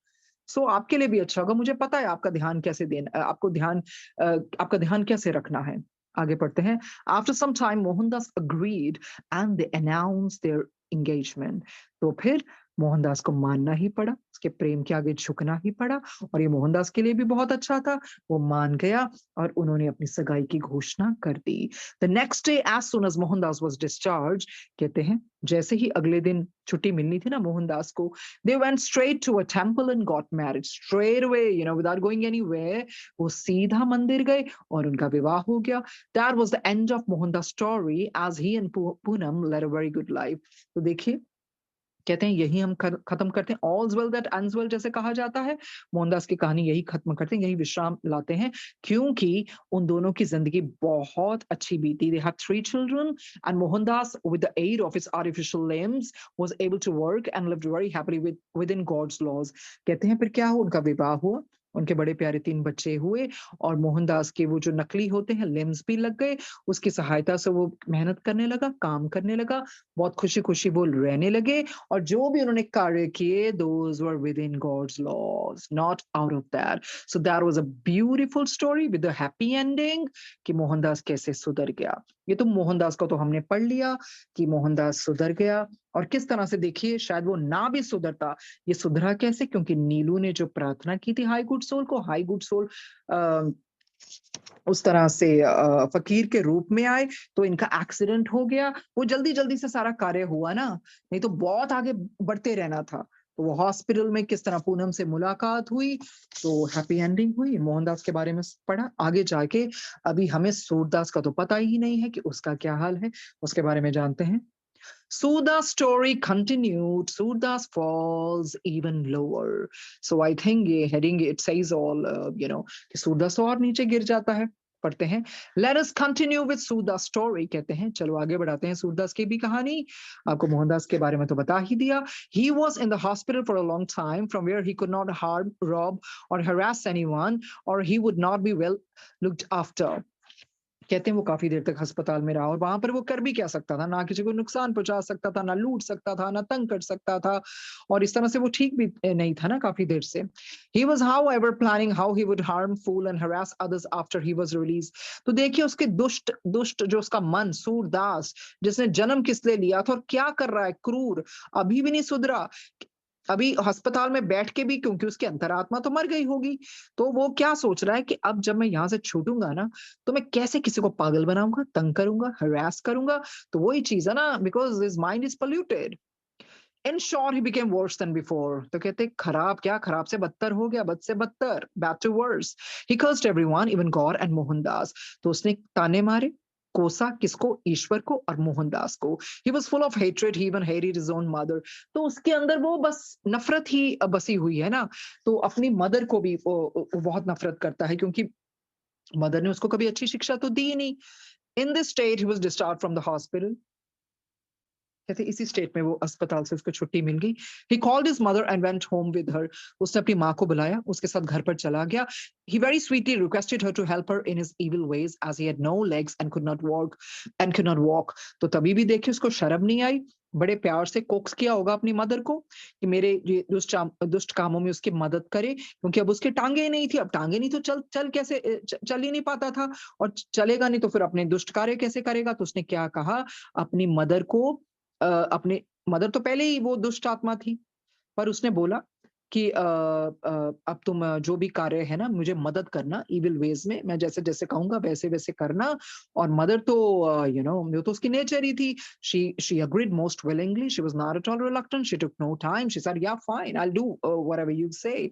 सो आपके लिए भी अच्छा होगा, मुझे पता है आपका ध्यान कैसे देना, आपका ध्यान कैसे रखना है. आगे पढ़ते हैं. After some time Mohandas agreed and they announce their engagement. तो फिर मोहनदास को मानना ही पड़ा, उसके प्रेम के आगे झुकना ही पड़ा, और ये मोहनदास के लिए भी बहुत अच्छा था. वो मान गया और उन्होंने अपनी सगाई की घोषणा कर दी. The next day as soon as Mohandas was discharge, कहते हैं जैसे ही अगले दिन छुट्टी मिलनी थी ना मोहनदास को, they went straight to a temple and got married straight away, without going anywhere. वो सीधा मंदिर गए और उनका विवाह हो गया. That was the end of Mohandas story as he and Poonam led a very good life. तो देखिए, कहते हैं यही हम खत्म करते हैं. All's well that ends well जैसे कहा जाता है, मोहनदास की कहानी यही खत्म करते हैं, यही विश्राम लाते हैं, क्योंकि उन दोनों की जिंदगी बहुत अच्छी बीती. They had 3 children and Mohandas, with the aid of his artificial limbs, was able to work and lived very happily within God's laws. कहते हैं फिर क्या हुआ, उनका विवाह हुआ, उनके बड़े प्यारे 3 बच्चे हुए, और मोहनदास के वो जो नकली होते हैं लिम्स भी लग गए. उसकी सहायता से वो मेहनत करने लगा, काम करने लगा, बहुत खुशी-खुशी वो रहने लगे, और जो भी उन्होंने कार्य किए, those were within God's laws, not out of that. So that was a beautiful story with a happy ending कि मोहनदास कैसे सुधर गया. ये तो मोहनदास को तो हमने पढ़ लिया कि मोहनदास सुधर गया, और किस तरह से देखिए, शायद वो ना भी सुधरता. ये सुधरा कैसे, क्योंकि नीलू ने जो प्रार्थना की थी हाई गुड सोल को, हाई गुड सोल उस तरह से फकीर के रूप में आए, तो इनका एक्सीडेंट हो गया. वो जल्दी जल्दी से सारा कार्य हुआ ना, नहीं तो बहुत आगे बढ़ते रहना था. तो वो हॉस्पिटल में किस तरह पूनम से मुलाकात हुई, तो हैप्पी एंडिंग हुई. मोहनदास के बारे में पढ़ा, आगे जाके अभी हमें सूरदास का तो पता ही नहीं है कि उसका क्या हाल है, उसके बारे में जानते हैं. Suda's story continued. Sudas falls even lower. So I think ये heading it says all, कि Sudas और नीचे गिर जाता है. पढ़ते हैं. Let us continue with Suda's story. कहते हैं चलो आगे बढ़ाते हैं सूरदास की भी कहानी. आपको मोहनदास के बारे में तो बता ही दिया. He was in the hospital for a long time, from where he could not harm, rob, or harass anyone, or he would not be well looked after. कहते हैं वो काफी देर तक अस्पताल में रहा, और वहां पर वो कर भी क्या सकता था, ना किसी को नुकसान पहुंचा सकता था, ना लूट सकता था, ना तंग कर सकता था, और इस तरह से वो ठीक भी नहीं था ना काफी देर से. He was however planning how he would harm, fool and harass others after he was released. तो देखिए उसके दुष्ट जो उसका मन, सूरदास जिसने जन्म किस लिए लिया था और क्या कर रहा है, क्रूर, अभी भी नहीं सुधरा. अभी अस्पताल में बैठ के भी, क्योंकि उसकी अंतरात्मा तो मर गई होगी, तो वो क्या सोच रहा है कि अब जब मैं यहाँ से छूटूँगा ना, तो मैं कैसे किसी को पागल बनाऊँगा, तंग करूँगा, हरास करूँगा। तो वही चीज़ है ना, because his mind is polluted. In short he became worse than before. तो कहते खराब क्या, खराब से बदतर हो गया, बद से बदतर, bad to worse. He cursed everyone even God and Mohandas. तो उसने ताने मारे, कोसा किसको, ईश्वर को और मोहनदास को। He was full of hatred, he even hated his own mother. तो उसके अंदर वो बस नफरत ही बसी हुई है ना। तो अपनी मदर को भी वो बहुत नफरत करता है, क्योंकि मदर ने उसको कभी अच्छी शिक्षा तो दी ही नहीं। In this state he was discharge from the hospital. कहते इसी स्टेट में वो अस्पताल से उसको छुट्टी मिल गई। He called his mother and went home with her. उसने अपनी माँ को बुलाया, उसके साथ घर पर चला गया। He very sweetly requested her to help her in his evil ways as he had no legs and could not walk. तो तभी भी देखिए उसको शर्म नहीं आई। बड़े प्यार से कोक्स किया होगा अपनी मदर को कि मेरे ये दुष्ट कामों में उसकी मदद करे, क्योंकि अब उसके टांगे ही नहीं थी। अब टांगे नहीं तो चल चल कैसे, चल ही नहीं पाता था। और चलेगा नहीं तो फिर अपने दुष्ट कार्य कैसे करेगा। तो उसने क्या कहा अपनी मदर को, अपने मदर तो पहले ही वो दुष्ट आत्मा थी, पर उसने बोला कि अब तुम जो भी कार्य है ना मुझे मदद करना इविल वेज में, मैं जैसे-जैसे कहूँगा वैसे-वैसे करना। और मदर तो वो तो उसकी नेचर ही थी। She agreed most willingly, she was not at all reluctant, she took no time, she said yeah fine I will do whatever you say.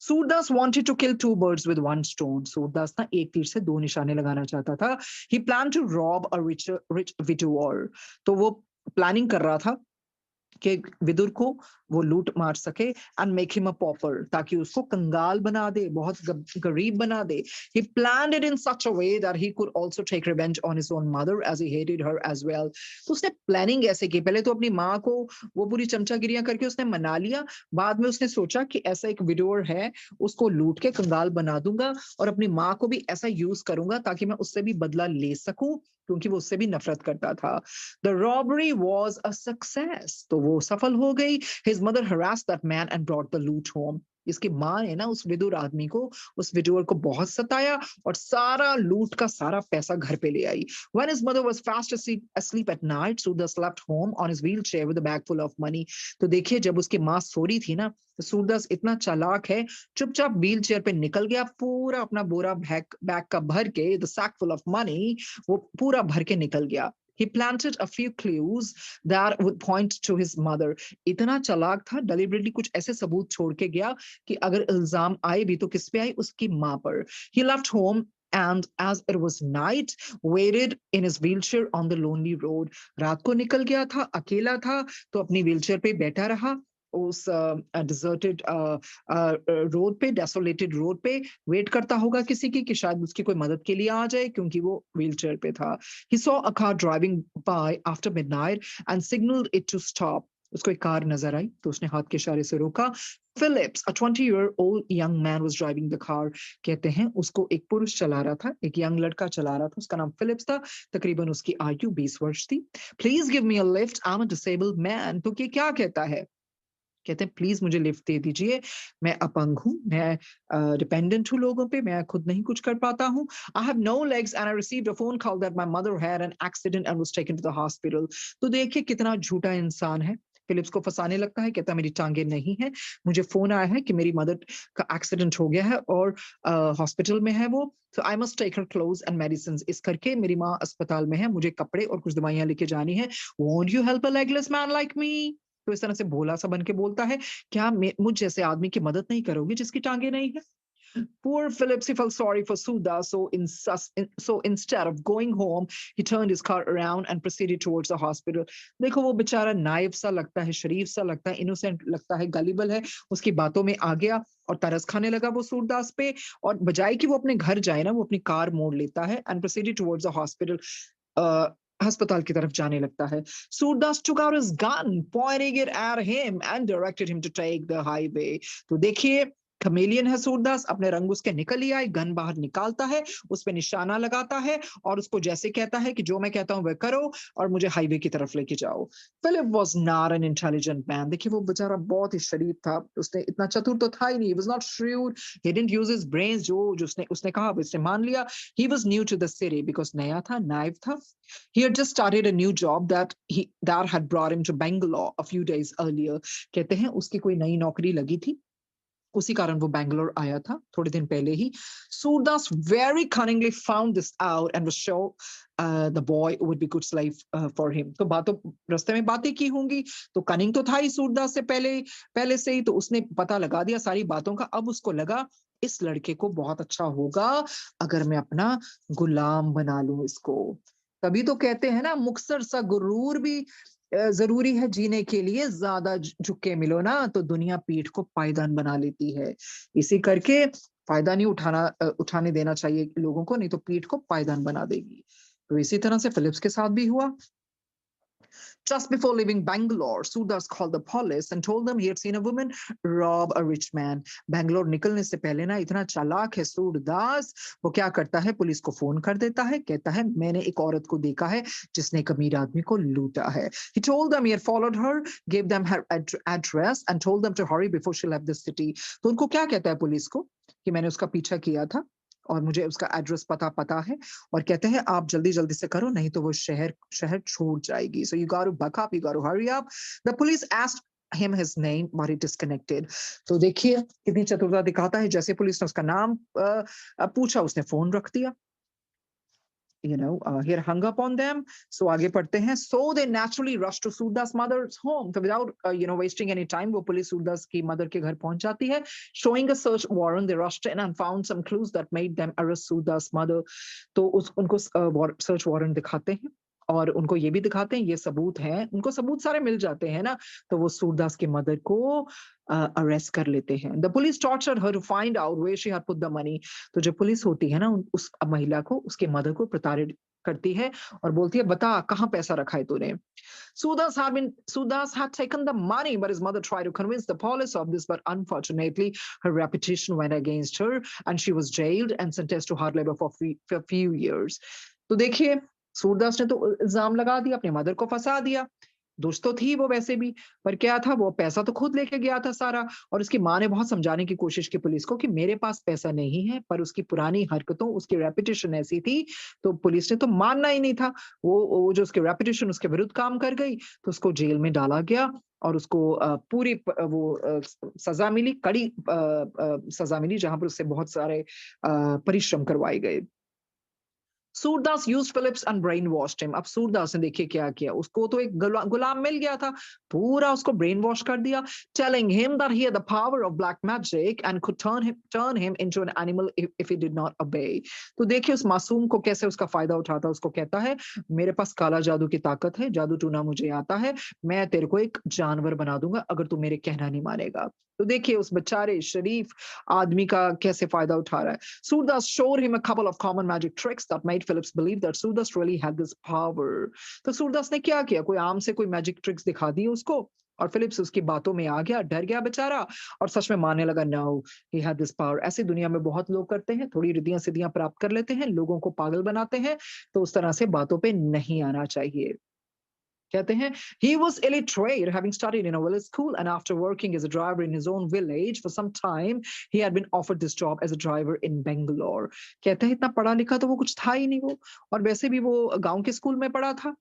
Surdas wanted to kill two birds with one stone. Surdas ना एक तीर से दो निशाने लगाना चाहता था। He plan to rob a rich widower. तो वो प्लानिंग कर रहा था कि विदुर को वो लूट मार सके and make him a pauper, ताकि उसको कंगाल बना दे, बहुत गरीब बना दे। He planned it in such a way that he could also take revenge on his own mother as he hated her as well. तो उसने प्लानिंग ऐसे की, पहले तो अपनी माँ को वो पूरी चमचागिरियां करके उसने मना लिया। बाद में उसने सोचा कि ऐसा एक विडोर है, उसको लूट के कंगाल बना दूंगा और अपनी माँ को भी ऐसा यूज करूंगा ताकि मैं उससे भी बदला ले सकूं, क्योंकि वो उससे भी नफरत करता था। The robbery was a success. तो वो सफल हो गई। His mother harassed that man and brought the loot home. इसकी माँ ने ना उस विदुर आदमी को, उस विडोर को बहुत सताया और सारा लूट का सारा पैसा घर पे ले आई। When his mother was fast asleep at night, Surdas left home on his wheelchair with a bag full of money. तो देखिए जब उसकी माँ सो रही थी ना, तो सूरदास इतना चालाक है, चुपचाप व्हील चेयर पे निकल गया, पूरा अपना बोरा बैग का भर के, the sack full of money, वो पूरा भर के निकल गया। He planted a few clues that would point to his mother. इतना चालाक था, deliberately कुछ ऐसे सबूत छोड़ के गया कि अगर इल्जाम आए भी तो किस पे आए, उसकी माँ पर। He left home and as it was night, waited in his wheelchair on the lonely road. रात को निकल गया था, अकेला था, तो अपनी व्हीलचेयर पे बैठा रहा उस डिजर्टेड रोड पे, डेसोलेटेड रोड पे, वेट करता होगा किसी की कि शायद उसकी कोई मदद के लिए आ जाए, क्योंकि वो व्हीलचेयर पे था। He saw a car driving by after midnight and signaled it to stop. उसको एक कार नजर आई तो उसने हाथ के इशारे से रोका। Phillips, a 20-year-old young man was driving the car. कहते हैं उसको एक पुरुष चला रहा था, एक यंग लड़का चला रहा था, उसका नाम फिलिप्स था, तकरीबन उसकी आयु 20 वर्ष थी। Please give me a lift, I'm a disabled man. तो ये क्या कहता है? कहते हैं प्लीज मुझे लिफ्ट दे दीजिए, मैं अपंग हूँ, मैं डिपेंडेंट हूँ लोगों पे, मैं खुद नहीं कुछ कर पाता हूँ। I have no legs and I received a phone call that my mother had an accident and was taken to the hospital. तो देखिए कितना झूठा इंसान है। फिलिप्स को फंसाने लगता है, कहता मेरी टांगे नहीं है, मुझे फोन आया है कि मेरी मदर का एक्सीडेंट हो गया है और हॉस्पिटल में है वो, तो I must take her clothes and medicine. इस करके मेरी माँ अस्पताल में है, मुझे कपड़े और कुछ दवाइयां लेके जानी है। Won't you help a legless man like me. तो इस तरह से भोला सा बन के बोलता है, क्या मुझ जैसे आदमी की मदद नहीं करोगे जिसकी टांगे नहीं है। Poor Phillips, he felt sorry for Sudha, so instead of going home, he turned his car around and proceeded towards the hospital. देखो वो बेचारा नाइब सा लगता है, शरीफ सा लगता है, इनोसेंट लगता है, गलिबल है, उसकी बातों में आ गया और तरस खाने लगा वो सूरदास पे। और बजाय कि वो अपने घर जाए ना, वो अपनी कार मोड़ लेता है and proceeded towards the hospital. अस्पताल की तरफ जाने लगता है। Surdas took out his gun, pointing it at him and directed him to take the highway. तो देखिए कमेलियन है सूरदास, अपने रंग उसके निकल ही आए, गन बाहर निकालता है, उस पे निशाना लगाता है और उसको जैसे कहता है कि जो मैं कहता हूं वह करो और मुझे हाईवे की तरफ लेके जाओ। Philip was not an intelligent man. देखिए वो बेचारा बहुत ही शरीफ था, उसने इतना चतुर तो था ही नहीं, was not shrewd, he didn't use his brains, जो उसने कहा उसने मान लिया। He was new to the city because नया था, नाइव था। He had just started a new job that had brought him to Bangalore a few days earlier. कहते हैं उसकी कोई नई नौकरी लगी थी, उसी कारण वो बैंगलोर आया था थोड़े दिन पहले ही। Surdas very cunningly found this out and was sure the boy would be good slave for him. तो बातों रास्ते में बातें की होंगी, तो कनिंग तो था ही सूरदास से पहले से ही, तो उसने पता लगा दिया सारी बातों का। अब उसको लगा इस लड़के को बहुत अच्छा होगा अगर मैं अपना गुलाम बना लूं इसको। तभी तो कहते हैं ना, मुक्तसर सा गुरूर भी जरूरी है जीने के लिए, ज्यादा झुक के मिलो ना तो दुनिया पीठ को पायदान बना लेती है। इसी करके फायदा नहीं उठाने देना चाहिए लोगों को, नहीं तो पीठ को पायदान बना देगी। तो इसी तरह से फिलिप्स के साथ भी हुआ। Just before leaving Bangalore, Surdas called the police and told them he had seen a woman rob a rich man. Bangalore निकलने से पहले ना इतना चालाक है सूरदास, वो क्या करता है, पुलिस को फोन कर देता है, कहता है मैंने एक औरत को देखा है जिसने एक अमीर आदमी को लूटा है। He told them he had followed her, gave them her address and told them to hurry before she left the city. तो उनको क्या कहता है पुलिस को कि मैंने उसका पीछा किया था और मुझे उसका एड्रेस पता है, और कहते हैं आप जल्दी जल्दी से करो नहीं तो वो शहर छोड़ जाएगी। So you got to buck up, you got to hurry up. The police asked him his name but he disconnected. तो देखिए कितनी चतुरता दिखाता है, जैसे पुलिस ने उसका नाम पूछा उसने फोन रख दिया। He had hung up on them. So आगे पढ़ते हैं. So they naturally rushed to Surdas' mother's home. So without wasting any time, वो पुलिस सूरदास की मदर के घर पहुंच जाती है. Showing a search warrant, they rushed in and found some clues that made them arrest Surdas' mother. तो उनको search warrant दिखाते हैं और उनको ये भी दिखाते हैं ये सबूत हैं, उनको सबूत सारे मिल जाते हैं ना, तो वो सूरदास की मदर को अरेस्ट कर लेते हैं। The police tortured her to find out where she had put the money. तो जो पुलिस होती है ना उस महिला को, उसके मदर को प्रताड़ित करती है और बोलती है बता कहाँ पैसा रखा है तूने। Sudas had taken the money, but his mother tried to convince the police of this, but unfortunately her reputation went against her and she was jailed and sentenced to hard labor for a few years. तो देखिए सूरदास ने तो इल्जाम लगा दिया, अपने मदर को फंसा दिया। दोस्त तो थी वो वैसे भी, पर क्या था वो पैसा तो खुद लेके गया था सारा, और उसकी माँ ने बहुत समझाने की कोशिश की पुलिस को कि मेरे पास पैसा नहीं है, पर उसकी पुरानी हरकतों, उसकी रेपुटेशन ऐसी थी, तो पुलिस ने तो मानना ही नहीं था। वो जो उसकी रेपुटेशन उसके विरुद्ध काम कर गई, तो उसको जेल में डाला गया और उसको पूरी सजा मिली, कड़ी सजा मिली, जहां पर उससे बहुत सारे परिश्रम करवाए गए। Surdas used Phillips and brainwashed him. अब सूरदास ने देखिए क्या किया, उसको तो एक गुलाम मिल गया था, पूरा उसको ब्रेन वॉश कर दिया, telling him that he had the power of black magic and could turn him into an animal if he did not obey. तो देखिए उस मासूम को कैसे उसका फायदा उठाता, उसको कहता है मेरे पास काला जादू की ताकत है, जादू टूना मुझे आता है, मैं तेरे को एक जानवर बना दूंगा अगर तू मेरे कहना नहीं मानेगा। तो देखिए उस बेचारे शरीफ आदमी का कैसे फायदा उठा रहा है। Surdas showed him a couple of common magic tricks that made Phillips believe that Surdas really had this power. तो सूरदास ने क्या किया, कोई आम से कोई मैजिक ट्रिक्स दिखा दी उसको और फिलिप्स उसकी बातों में आ गया, डर गया बेचारा और सच में मानने लगा no he had this power. ऐसे दुनिया में बहुत लोग करते हैं, थोड़ी रिद्धियां सिद्धियां प्राप्त कर लेते हैं, लोगों को पागल बनाते हैं, तो उस तरह से बातों पे नहीं आना चाहिए। कहते हैं he was illiterate having studied in a village school and after working as a driver in his own village for some time he had been offered this job as a driver in Bangalore. कहते हैं इतना पढ़ा लिखा तो वो कुछ था ही नहीं वो, और वैसे भी वो गांव के स्कूल में पढ़ा था,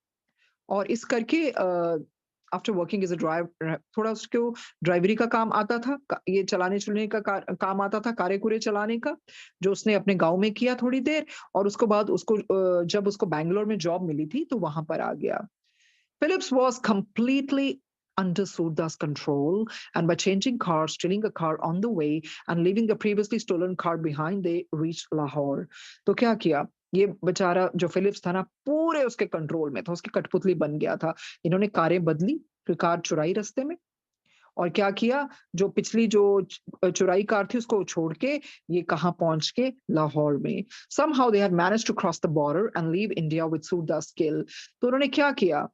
और इस करके after working as a driver थोड़ा उसको ड्राइवरी का काम आता था, ये चलाने चुलने का काम आता था, कारे कुरे चलाने का, जो उसने अपने गांव में किया थोड़ी देर, और उसके बाद उसको जब उसको बैंगलोर में जॉब मिली थी तो वहां पर आ गया। Phillips was completely under Surda's control, and by changing cars, stealing a car on the way, and leaving the previously stolen car behind, they reached Lahore. तो क्या किया, ये बेचारा जो फिलिप्स था ना पूरे उसके कंट्रोल में था, उसकी कठपुतली बन गया था। इन्होंने कारें बदली, फिर कार चुराई रास्ते में, और क्या किया, जो पिछली जो चुराई कार थी उसको छोड़ के ये कहाँ पहुंच के, लाहौर में। Somehow they had managed to cross the border and leave India with Surda's skill. तो उन्होंने क्या किया,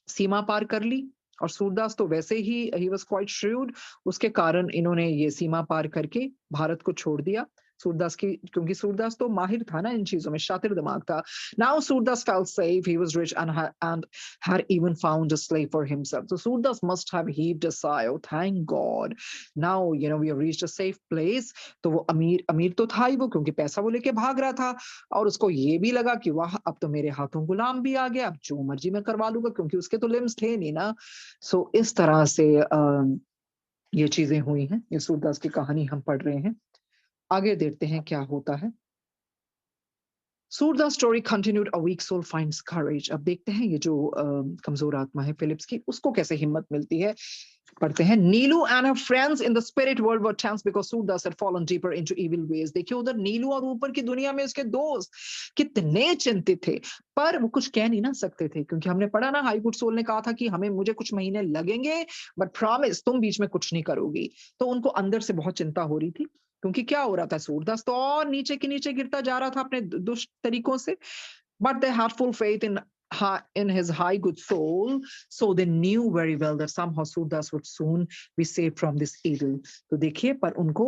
सीमा पार कर ली और सूरदास तो वैसे ही वाज क्वाइट श्रूड, उसके कारण इन्होंने ये सीमा पार करके भारत को छोड़ दिया। सूरदास की, क्योंकि सूरदास तो माहिर था ना इन चीजों में, शातिर दिमाग था। Now Surdas felt safe, he was rich and had even found a slave for himself. So Surdas must have heaved a sigh, oh thank God, now we have reached a safe place. तो वो अमीर अमीर तो था ही वो, क्योंकि पैसा वो लेके भाग रहा था, और उसको ये भी लगा कि वाह अब तो मेरे हाथों गुलाम भी आ गया, अब जो मर्जी मैं करवा लूंगा, क्योंकि उसके तो लिम्स थे नहीं ना। सो इस तरह से ये चीजें हुई हैं, ये सूरदास की कहानी हम पढ़ रहे हैं। आगे देखते हैं क्या होता है। Surdas story continued, a weak soul finds courage. अब देखते हैं ये जो कमजोर आत्मा है फिलिप्स की, उसको कैसे हिम्मत मिलती है। पढ़ते हैं, Neelu and her friends in the spirit world were tense because Surdas had fallen deeper into evil ways. देखिए उधर नीलू और ऊपर की दुनिया में उसके दोस्त कितने चिंतित थे, पर वो कुछ कह नहीं ना सकते थे, क्योंकि हमने पढ़ा ना, हाई गुड सोल ने कहा था कि हमें मुझे कुछ महीने लगेंगे, बट प्रॉमिस तुम बीच में कुछ नहीं करोगी। तो उनको अंदर से बहुत चिंता हो रही थी, क्योंकि क्या हो रहा था, सूरदास तो और नीचे के नीचे गिरता जा रहा था अपने दुष्ट तरीकों से। But they had full faith in his high good soul, so they knew very well that somehow Surdas would soon be saved from this evil. तो देखिए, पर उनको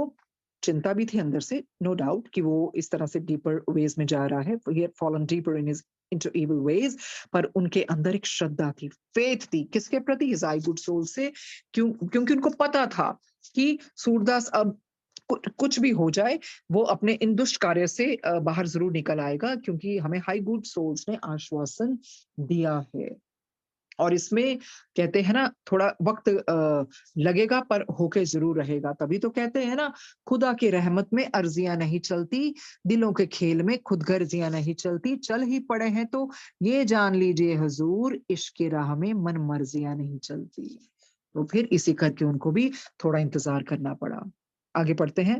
चिंता भी थी अंदर से, no doubt, कि वो इस तरह से deeper ways में जा रहा है, he had fallen deeper into evil ways, पर उनके अंदर एक श्रद्धा थी, faith थी, किसके प्रति, his high good soul से, क्योंकि उनको पता था कि सूरदास अब कुछ भी हो जाए, वो अपने इन दुष्ट कार्य से बाहर जरूर निकल आएगा, क्योंकि हमें हाई गुड सोल्स ने आश्वासन दिया है। और इसमें कहते हैं ना, थोड़ा वक्त लगेगा पर होके जरूर रहेगा। तभी तो कहते हैं ना, खुदा की रहमत में अर्जियां नहीं चलती, दिलों के खेल में खुद गर्जियां नहीं चलती, चल ही पड़े हैं तो ये जान लीजिए हुजूर, इश्क की राह में मन मर्जियां नहीं चलती। तो फिर इसी करके उनको भी थोड़ा इंतजार करना पड़ा। आगे पढ़ते हैं।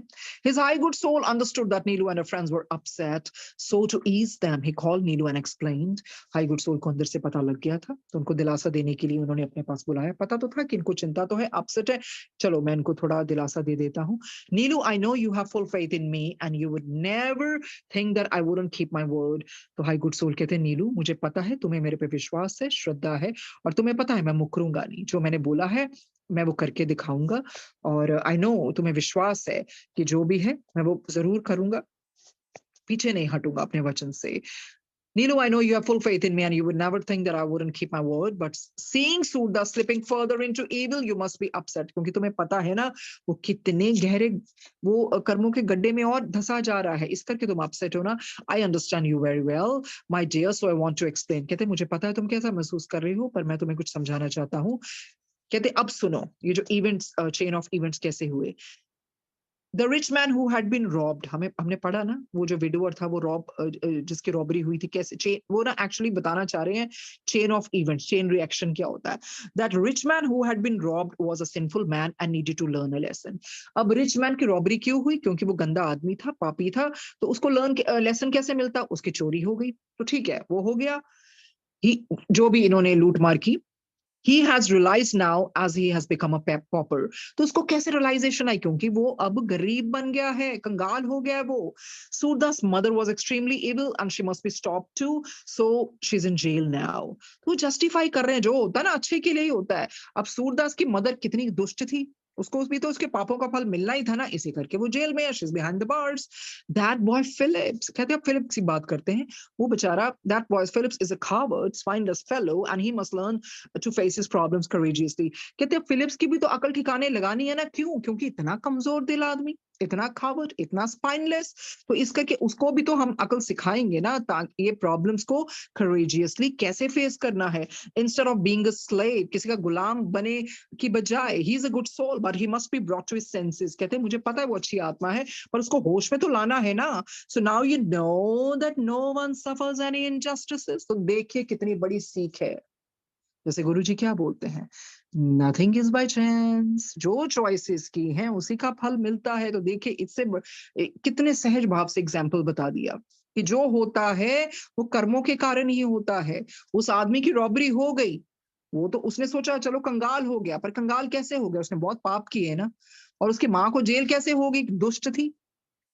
His high good soul understood that Neelu and her friends were upset, so to ease them, he called Neelu and explained. High good soul को अंदर से पता लग गया था, तो उनको दिलासा देने के लिए उन्होंने अपने पास बुलाया। पता तो था कि इनको चिंता तो है, upset है, चलो मैं इनको थोड़ा दिलासा दे देता हूँ। Neelu, I know you have full faith in me and you would never think that I wouldn't keep my word. तो हाई गुड सोल कहते हैं, नीलू मुझे पता है तुम्हें मेरे पे विश्वास है, श्रद्धा है, और तुम्हें पता है मैं मुकरूंगा नहीं, जो मैंने बोला है मैं वो करके दिखाऊंगा, और आई नो तुम्हें विश्वास है कि जो भी है मैं वो जरूर करूंगा, पीछे नहीं हटूंगा अपने वचन से। Neelu, I know you have full faith in me and you would never think that I wouldn't keep my word, but seeing Surdas slipping further into evil, you must be upset. क्योंकि तुम्हें पता है ना, वो कितने गहरे वो कर्मों के गड्ढे में और धंसा जा रहा है, इस करके तुम upset हो ना। I understand you very well, my dear, so I want to explain. कहते मुझे पता है तुम कैसा महसूस कर रही हो, पर मैं तुम्हें कुछ समझाना चाहता हूँ। कहते अब सुनो, ये जो इवेंट्स, चेन ऑफ इवेंट्स कैसे हुए। The rich man who had been robbed, हमने पढ़ा ना, वो जो विडोअर था, वो जिसकी रॉबरी हुई थी, कैसे चेन, वो ना एक्चुअली बताना चाह रहे हैं chain of events, chain reaction क्या होता है। That rich man who had been robbed was a sinful man and needed to learn a lesson. अब रिच मैन की रॉबरी क्यों हुई, क्योंकि वो गंदा आदमी था, पापी था, तो उसको लेसन कैसे मिलता, उसकी चोरी हो गई, तो ठीक है वो हो गया। जो भी इन्होंने लूट मार की, he has realized now as he has become a pauper। तो उसको कैसे realization आई, क्योंकि वो अब गरीब बन गया है, कंगाल हो गया है वो। Surda's mother was extremely evil and she must be stopped too, so she's in jail now। तो जस्टिफाई कर रहे हैं, जो होता है ना अच्छे के लिए ही होता है। अब सूरदास की मदर कितनी दुष्ट थी, उसको भी तो उसके पापों का फल मिलना ही था ना, इसी करके वो जेल में है, she's behind the bars। That boy Phillips, कहते हैं फिलिप्स की बात करते हैं, वो बेचारा, that boy Phillips is a coward, spineless fellow and he must learn to face his problems courageously। कहते हैं फिलिप्स की भी तो अकल ठिकाने लगानी है ना, क्यों, क्योंकि इतना कमजोर दिल आदमी, इतना खावट, इतना स्पाइनलेस, तो इस करके उसको भी तो हम अकल सिखाएंगे ना, ताकि ये प्रॉब्लम्स को courageously कैसे फेस करना है, instead of being a slave, किसी का गुलाम बने की बजाय। He is a good soul but he must be brought to his senses. कहते हैं मुझे पता है वो अच्छी आत्मा है, पर उसको होश में तो लाना है ना। So now you know that no one suffers any injustices. तो देखिए कितनी बड़ी सीख है। जैसे गुरुजी क्या बोलते हैं, नथिंग इज बाय चांस, जो चॉइसेस की हैं उसी का फल मिलता है। तो देखिए इससे कितने सहज भाव से एग्जाम्पल बता दिया कि जो होता है वो कर्मों के कारण ही होता है। उस आदमी की रॉबरी हो गई, वो तो उसने सोचा चलो कंगाल हो गया, पर कंगाल कैसे हो गया, उसने बहुत पाप किए ना। और उसकी माँ को जेल कैसे हो गई, दुष्ट थी,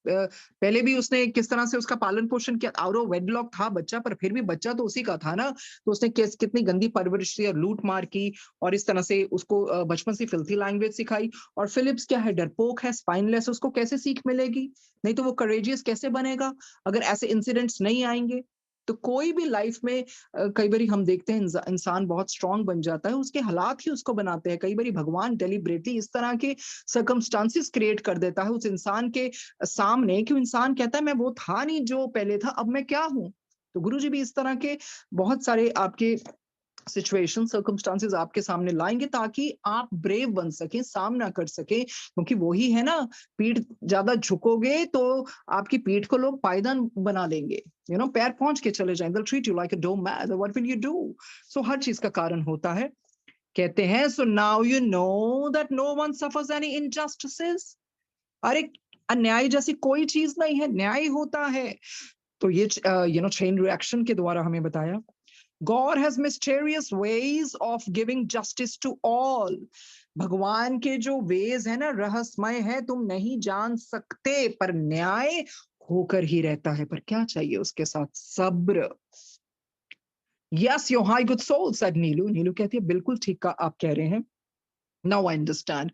पहले भी उसने किस तरह से उसका पालन पोषण किया, आउट ऑफ वेडलॉक था बच्चा, पर फिर भी बच्चा तो उसी का था ना। तो उसने कितनी गंदी परवरिश की और लूट मार की, और इस तरह से उसको बचपन से फिल्थी लैंग्वेज सिखाई। और फिलिप्स क्या है, डरपोक है, स्पाइनलेस, उसको कैसे सीख मिलेगी? नहीं तो वो करेजियस कैसे बनेगा अगर ऐसे इंसिडेंट्स नहीं आएंगे? तो कोई भी लाइफ में कई बार हम देखते हैं इंसान बहुत स्ट्रांग बन जाता है, उसके हालात ही उसको बनाते हैं। कई बार भगवान डेलिबरेटली इस तरह के सर्कमस्टांसिस क्रिएट कर देता है उस इंसान के सामने कि इंसान कहता है मैं वो था नहीं जो पहले था, अब मैं क्या हूं? तो गुरुजी भी इस तरह के बहुत सारे आपके सिचुएशन सर्कमस्टांसेस आपके सामने लाएंगे ताकि आप ब्रेव बन सकें, सामना कर सकें, क्योंकि वही है ना, पीठ ज्यादा झुकोगे तो आपकी पीठ को लोग पायदान बना लेंगे, पैर पहुंच के चले जाएंगे, they'll treat you like a doormat, what will you do? So हर चीज का कारण होता है। कहते हैं so now you know that no one suffers any injustices। अरे अन्याय जैसी कोई चीज नहीं है, न्याय होता है। तो ये चेन रिएक्शन के द्वारा हमें बताया God has mysterious ways of giving justice to all। भगवान के जो वेज है ना, रहस्यमय है, तुम नहीं जान सकते, पर न्याय होकर ही रहता है। पर क्या चाहिए उसके साथ? सब्र। Yes, your high good soul, said नीलू। नीलू कहती है बिल्कुल ठीक का आप कह रहे हैं। Now I understand।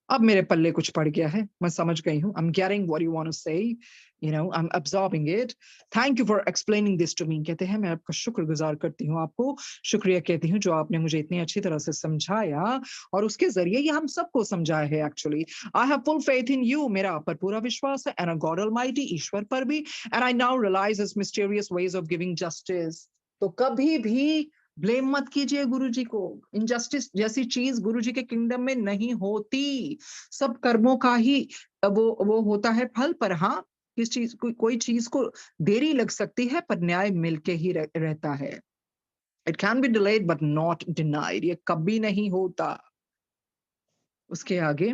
अब मेरे पल्ले कुछ पड़ गया है, मैं समझ गई हूँ। I'm getting what you want to say, I'm absorbing it। Thank you for explaining this to me। कहते हैं मैं आपका शुक्रगुजार करती हूँ, आपको शुक्रिया कहती हूँ जो आपने मुझे इतनी अच्छी तरह से समझाया, और उसके जरिए ये हम सबको समझाया है। Actually I have full faith in you। मेरा आप पर पूरा विश्वास है, and on God Almighty, ईश्वर पर भी। And I now realize His mysterious ways of giving justice। तो कभी भी ब्लेम मत कीजिए गुरुजी को। इनजस्टिस जैसी चीज गुरुजी के किंगडम में नहीं होती। सब कर्मों का ही वो होता है फल। पर हाँ, किस चीज कोई चीज को देरी लग सकती है, पर न्याय मिलके ही रहता है। It can be delayed but not denied. ये कभी नहीं होता। उसके आगे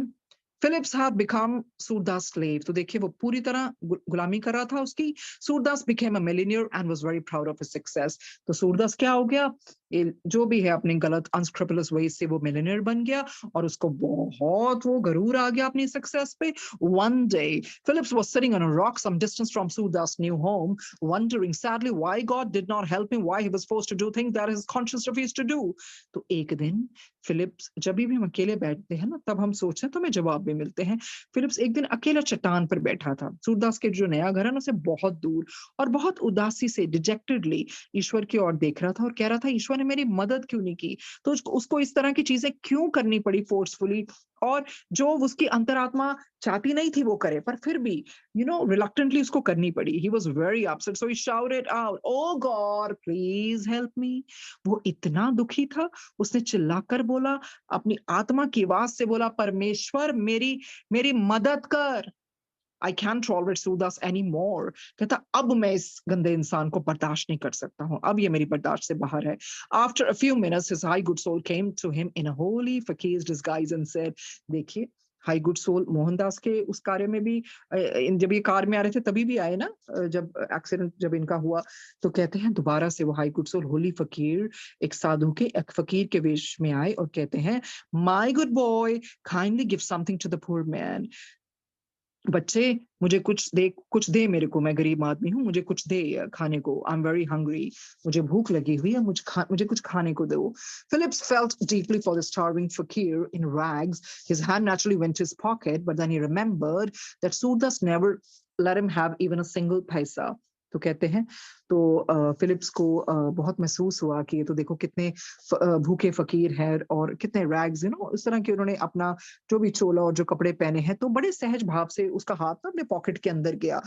Phillips had become Surdas slave. तो देखिए वो पूरी तरह गुलामी कर रहा था उसकी। Surdas became a millionaire and was very proud of his success. तो सूरदास क्या हो गया? जो भी है अपने गलत अनस्क्रपलस वे से वो मिलियनियर बन गया, और उसको बहुत वो गरूर आ गया अपनी सक्सेस पे। One day Phillips was sitting on a rock some distance from Surdas new home, wondering sadly why God did not help him, why he was forced to do things that his conscience refused to do। तो एक दिन फिलिप्स, जब भी हम अकेले बैठते हैं ना, तब हम सोचते हैं तो हमें जवाब भी मिलते हैं। फिलिप्स एक दिन अकेला चट्टान पर बैठा था। सूरदास के जो नया घर है ना, उसे बहुत दूर, और बहुत उदासी से डिजेक्टेडली ईश्वर की ओर देख रहा था और कह रहा था ईश्वर ने मेरी मदद क्यों नहीं की? तो उसको इस तरह की चीजें क्यों करनी पड़ी फोर्सफुली, और जो उसकी अंतरात्मा चाहती नहीं थी वो करे, पर फिर भी रिलक्टेंटली उसको करनी पड़ी। He was very upset, so he shouted out, oh God please help me. वो इतना दुखी था, उसने चिल्लाकर बोला, अपनी आत्मा की आवाज से बोला, परमेश्वर मेरी मेरी मदद कर। I can tolerate Surdas any more. कहता अब मैं इस गंदे इंसान को बर्दाश्त नहीं कर सकता हूँ, अब ये मेरी बर्दाश्त से बाहर है। After a few minutes his high good soul came to him in a holy fakir disguise and said. देखिए हाई गुड सोल मोहनदास के उस कार्य में भी, जब ये कार में आ रहे थे तभी भी आए ना, जब एक्सीडेंट जब इनका हुआ, तो कहते हैं दोबारा से वो हाई गुड सोल होली फकीर, एक साधु के, एक फकीर के वेश में आए और कहते हैं, my good boy kindly give something to the poor man. बच्चे मुझे कुछ दे मेरे को, मैं गरीब आदमी हूँ, मुझे कुछ दे खाने को। आई एम वेरी हंग्री, मुझे भूख लगी हुई है, मुझे कुछ खाने को दो। Phillips felt deeply for the starving fakir in rags। His hand naturally went to his pocket, but then he remembered that Surdas never let him have even a single paisa। तो कहते हैं, तो फिलिप्स को बहुत महसूस हुआ कि ये तो देखो कितने भूखे फकीर हैं, और कितने रैग्स, इस तरह के उन्होंने अपना जो भी चोला और जो कपड़े पहने हैं, तो बड़े सहज भाव से उसका हाथ ना अपने पॉकेट के अंदर गया।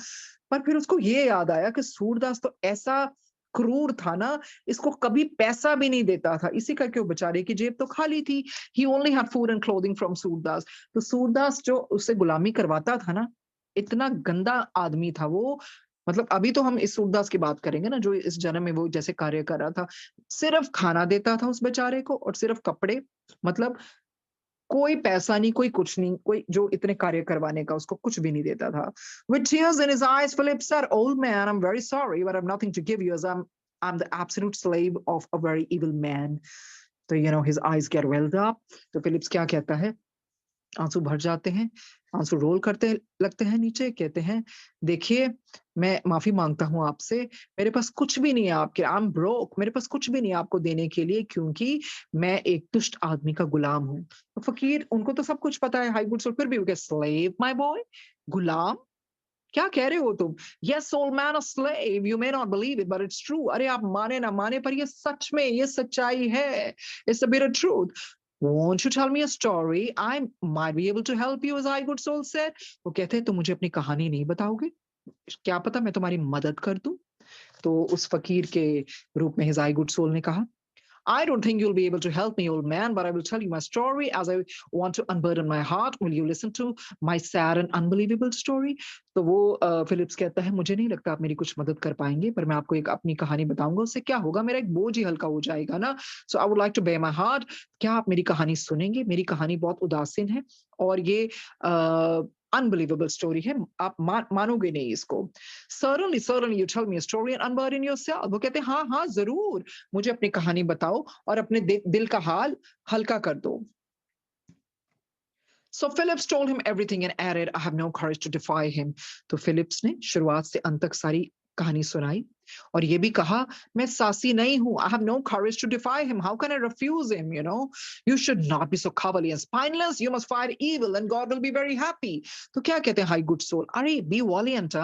पर फिर उसको ये याद आया कि सूरदास तो ऐसा क्रूर था ना, इसको कभी पैसा भी नहीं देता था, इसी करके वो बेचारे की जेब तो खाली थी। He only had food and clothing from Surdas. तो सूरदास जो उससे गुलामी करवाता था ना, इतना गंदा आदमी था वो। मतलब अभी तो हम इस सूरदास की बात करेंगे ना, जो इस जन्म में वो जैसे कार्य कर रहा था। सिर्फ खाना देता था उस बेचारे को, और सिर्फ कपड़े। मतलब कोई पैसा नहीं, कोई कुछ नहीं, कोई जो इतने कार्य करवाने का उसको कुछ भी नहीं देता था। With tears in his eyes, Philip said, "Old man, I'm very sorry, but I've nothing to give you, as I'm the absolute slave of a very evil man." तो his eyes get welled up। तो फिलिप्स क्या कहता है? आंसू भर जाते हैं, आंसू रोल करते लगते हैं नीचे, कहते हैं, "देखिए, मैं माफ़ी माँगता हूँ आपसे, मेरे पास कुछ भी नहीं है आपके आई एम ब्रोक मेरे पास कुछ भी नहीं है आपको देने के लिए क्योंकि मैं एक दुष्ट आदमी का गुलाम हूँ।" तो फ़कीर उनको तो सब कुछ पता है, हाई गुड सोल फिर भी वो क्या स्लेव माय बॉय? गुलाम? क्या कह रहे हो तुम? "Yes old man a slave, you may not believe it but it's true" अरे आप माने ना माने पर ये सच में ये सच्चाई है। It's a bitter truth. "Won't you tell me a story? I might be able to help you" as I good soul said। वो कहते हैं तुम मुझे अपनी कहानी नहीं बताओगे? क्या पता मैं तुम्हारी मदद कर दूँ? तो उस फ़कीर के रूप में हिज़ आई गुड सोल ने कहा I don't think you'll be able to help me, old man, but I will tell you my story as I want to unburden my heart. Will you listen to my sad and unbelievable story? तो वो फिलिप्स कहता है, मुझे नहीं लगता आप मेरी कुछ मदद कर पाएँगे, पर मैं आपको एक अपनी कहानी बताऊँगा, उससे क्या होगा, मेरा एक बोझ ही हल्का हो जाएगा ना। So I would like to bare my heart. क्या आप मेरी कहानी सुनेंगे? मेरी कहानी बहुत उदासीन है और ये अनबिलीवेबल स्टोरी है। आप मानोगे नहीं इसको। Certainly, certainly, you tell me a story and unburden yourself. वो कहते हैं, हाँ, हाँ, ज़रूर। मुझे अपनी कहानी बताओ और अपने दिल का हाल हल्का कर दो। So Phillips told him everything and added, I have no courage to defy him. तो फिलिप्स ने शुरुआत से अंत तक सारी कहानी सुनाई और ये भी कहा मैं साहसी नहीं हूं I have no courage to defy him how can I refuse him you should not be so cowardly and spineless you must fight evil and God will be very happy तो क्या कहते हैं हाई गुड सोल अरे be valiant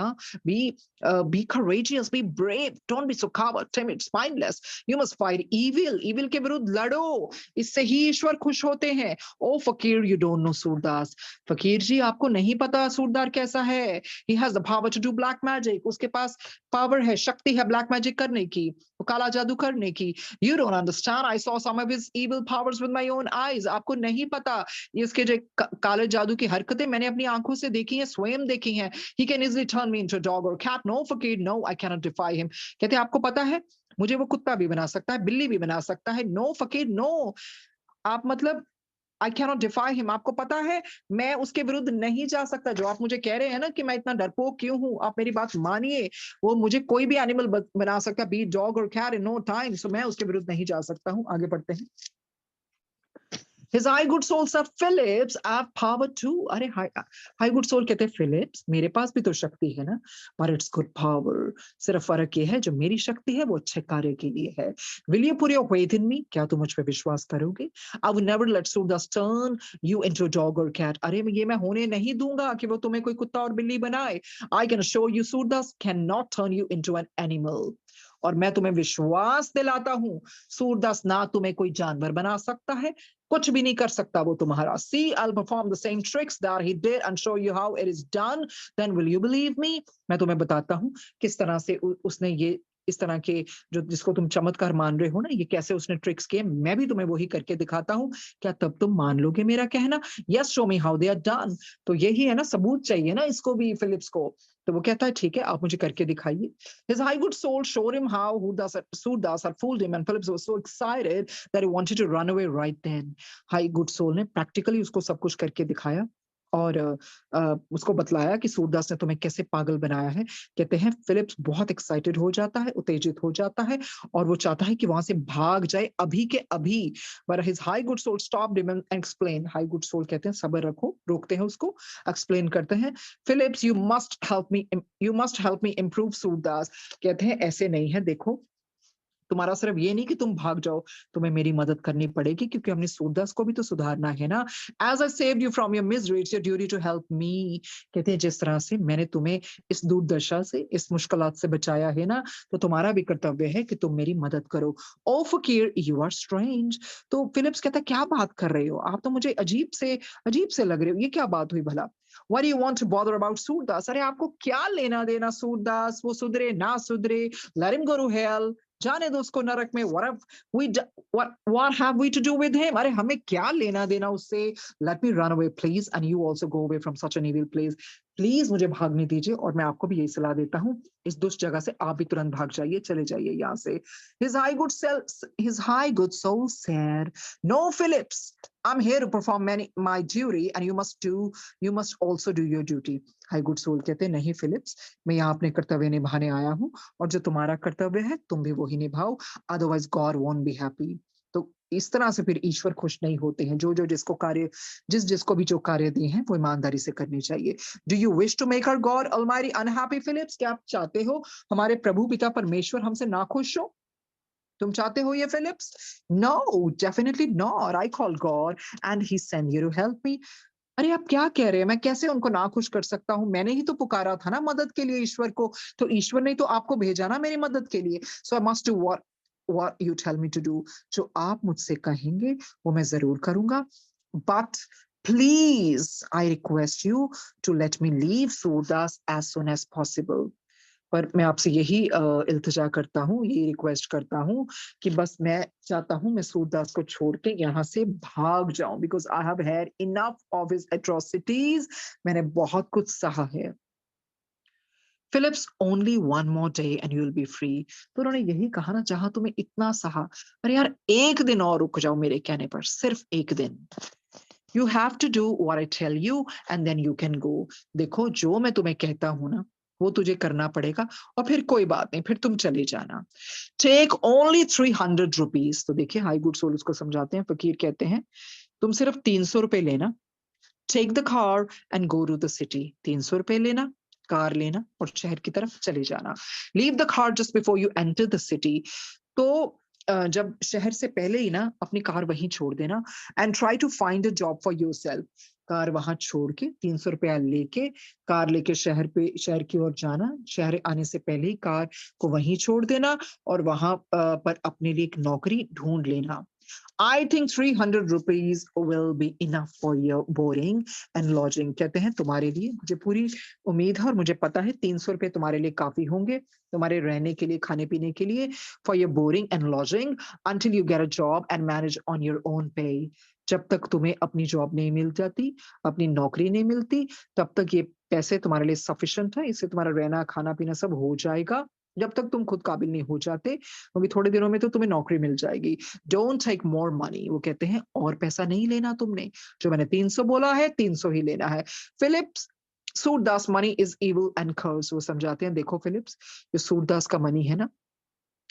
be courageous be brave don't be so coward timid spineless you must fight evil के विरुद्ध लड़ो इससे ही ईश्वर खुश होते हैं ओ फकीर यू डोंट नो सूरदास फकीर जी आपको नहीं पता सूरदार कैसा है he has the power to do black magic उसके पास पावर है शक्ति है ब्लैक मैजिक करने की वो काला जादू करने की you don't understand I saw some of his evil powers with my own eyes आपको नहीं पता इसके जो काले जादू की हरकतें मैंने अपनी आंखों से देखी हैं स्वयं देखी हैं he can easily turn me into dog और कैट नो फकीर no I can not defy him कहते आपको पता है मुझे वो कुत्ता भी बना सकता है बिल्ली भी बना सकता है नो फकीर नो आप मतलब आई कैनॉट डिफाई हिम आपको पता है मैं उसके विरुद्ध नहीं जा सकता जो आप मुझे कह रहे हैं ना कि मैं इतना डरपोक क्यों हूं आप मेरी बात मानिए वो मुझे कोई भी एनिमल बना सकता है बी डॉग और cat in no time so मैं उसके विरुद्ध नहीं जा सकता हूं आगे बढ़ते हैं His high good soul said, Phillips, I have power too. अरे high good soul कहते हैं Phillips, मेरे पास भी तो शक्ति है ना, but it's good power. सिर्फ फर्क ये है जो मेरी शक्ति है वो अच्छे कार्य के लिए है. Will you put your faith in me? क्या तुम मुझ पे विश्वास करोगे? I will never let Surdas turn you into a dog or cat. अरे ये मैं होने नहीं दूंगा कि वो तुम्हें कोई कुत्ता और बिल्ली बनाए. I can assure you Surdas cannot turn you into an animal. और मैं तुम्हें विश्वास दिलाता हूं सूरदास ना तुम्हें कोई जानवर बना सकता है कुछ भी नहीं कर सकता वो तुम्हारा see I'll perform the same tricks that he did and show you how it is done then will you believe me मैं तुम्हें बताता हूँ किस तरह से उसने ये इस तरह के जो जिसको तुम चमत्कार मान रहे हो ना ये कैसे उसने ट्रिक्स किए मैं भी तुम्हें वही करके दिखाता हूँ क्या तब तुम मान लोगे मेरा कहना yes show me how they are done तो यही है ना सबूत चाहिए ना इसको भी फिलिप्स को तो वो कहता है ठीक है आप मुझे करके दिखाइए his high good soul showed him how Surdas had fooled him and Phillips was so excited that he wanted to run away right then high good soul ने प्रैक्टिकली उसको सब कुछ करके दिखाया और उसको बतलाया कि सूरदास ने तुम्हें कैसे पागल बनाया है कहते हैं फिलिप्स बहुत एक्साइटेड हो जाता है उत्तेजित हो जाता है और वो चाहता है कि वहां से भाग जाए अभी के अभी but his high good soul stopped him and explained high good soul कहते हैं सब्र रखो रोकते हैं उसको एक्सप्लेन करते हैं Phillips you must help me improve Surdas कहते हैं ऐसे नहीं है देखो तुम्हारा सिर्फ ये नहीं कि तुम भाग जाओ तुम्हें मेरी मदद करनी पड़ेगी क्योंकि हमने सूरदास को भी तो सुधारना है ना as I saved you from your misery it's your duty to help me कहते हैं जिस तरह से मैंने तुम्हें इस दुर्दशा से इस मुश्किलात से बचाया है ना तो तुम्हारा भी कर्तव्य है कि तुम मेरी मदद करो ओ फकीर यू आर स्ट्रेंज तो फिलिप्स कहता क्या बात कर रहे हो आप तो मुझे अजीब से लग रहे हो ये क्या बात हुई भला Why do you want to bother about Surdas अरे आपको क्या लेना देना सूरदास वो सुधरे ना सुधरे let him go to hell जाने दो उसको नरक में what have we to do with him अरे हमें क्या लेना देना उससे let me run away please and you also go away from such an evil place please मुझे भागने दीजिए और मैं आपको भी यही सलाह देता हूँ इस दुष्ट जगह से आप भी तुरंत भाग जाइए चले जाइए यहाँ से his high good soul said no Phillips I'm here to perform my duty and you must also do your duty high good soul कहते नहीं फिलिप्स मैं यहाँ अपने कर्तव्य निभाने आया हूँ और जो तुम्हारा कर्तव्य है तुम भी वही निभाओ otherwise God won't be happy तो इस तरह से फिर ईश्वर खुश नहीं होते हैं। जो जिसको कार्य जिसको भी जो कार्य दिए हैं वो ईमानदारी से करने चाहिए। Do you wish to make our God almighty unhappy Phillips? क्या आप चाहते हो हमारे प्रभु पिता परमेश्वर हमसे नाखुश हो? तुम चाहते हो ये Phillips? No, definitely not. I call God and he send you to help me. अरे आप क्या कह रहे हैं? मैं कैसे उनको नाखुश कर सकता हूँ? मैंने ही तो पुकारा था ना मदद के लिए ईश्वर को, तो ईश्वर ने तो आपको भेजा ना मेरी मदद के लिए। So I must do what you tell me to do. जो आप मुझसे कहेंगे वो मैं जरूर करूंगा। But please I request you to let me leave Surdas as soon as possible. पर मैं आपसे यही इल्तिजा करता हूँ, यही रिक्वेस्ट करता हूँ कि बस मैं चाहता हूँ मैं सूरदास को छोड़ के यहाँ से भाग जाऊं, because I have had enough of his atrocities. मैंने बहुत कुछ सहा है। Phillips only one more day and you will be free. तो उन्होंने यही कहा ना, जहां तुम्हें इतना सहा, अरे यार एक दिन और रुक जाओ मेरे कहने पर, सिर्फ एक दिन। You have to do what I tell you and then you can go. देखो जो मैं तुम्हें कहता हूं ना वो तुझे करना पड़ेगा, और फिर कोई बात नहीं, फिर तुम चले जाना। Take only 300 rupees. तो देखिए हाई गुड सोल उसको समझाते हैं, फकीर कहते हैं तुम सिर्फ 300 रुपए लेना। Take the car and go to the city. 300 रुपए लेना, कार लेना और शहर की तरफ चले जाना। Leave the car just before you enter the city. तो जब शहर से पहले ही ना अपनी कार वहीं छोड़ देना। And try to find a job for yourself. Car वहां छोड़ के 300 रुपया लेके कार लेके शहर की ओर जाना। शहर आने से पहले ही कार को वहीं छोड़ देना और वहां पर अपने लिए एक नौकरी ढूंढ लेना। I think 300 rupees will be enough for your boarding and lodging। कहते हैं तुम्हारे लिए मुझे पूरी उम्मीद है और मुझे पता है 300 रुपए तुम्हारे लिए काफी होंगे, तुम्हारे रहने के लिए, खाने पीने के लिए। For your boarding and lodging until you get a job and manage on your own pay। जब तक तुम्हें अपनी जॉब नहीं मिल जाती, अपनी नौकरी नहीं मिलती, तब तक ये पैसे तुम्हारे लिए सफिशिएंट है। इससे तुम्हारा रहना खाना पीना सब हो जाएगा, जब तक तुम खुद काबिल नहीं हो जाते, क्योंकि थोड़े दिनों में तो तुम्हें नौकरी मिल जाएगी। Don't take more money. वो कहते हैं और पैसा नहीं लेना तुमने, जो मैंने 300 बोला है 300 ही लेना है। Phillips, Surdas money is evil and curse. वो समझाते हैं देखो फिलिप्स, जो सूरदास का मनी है ना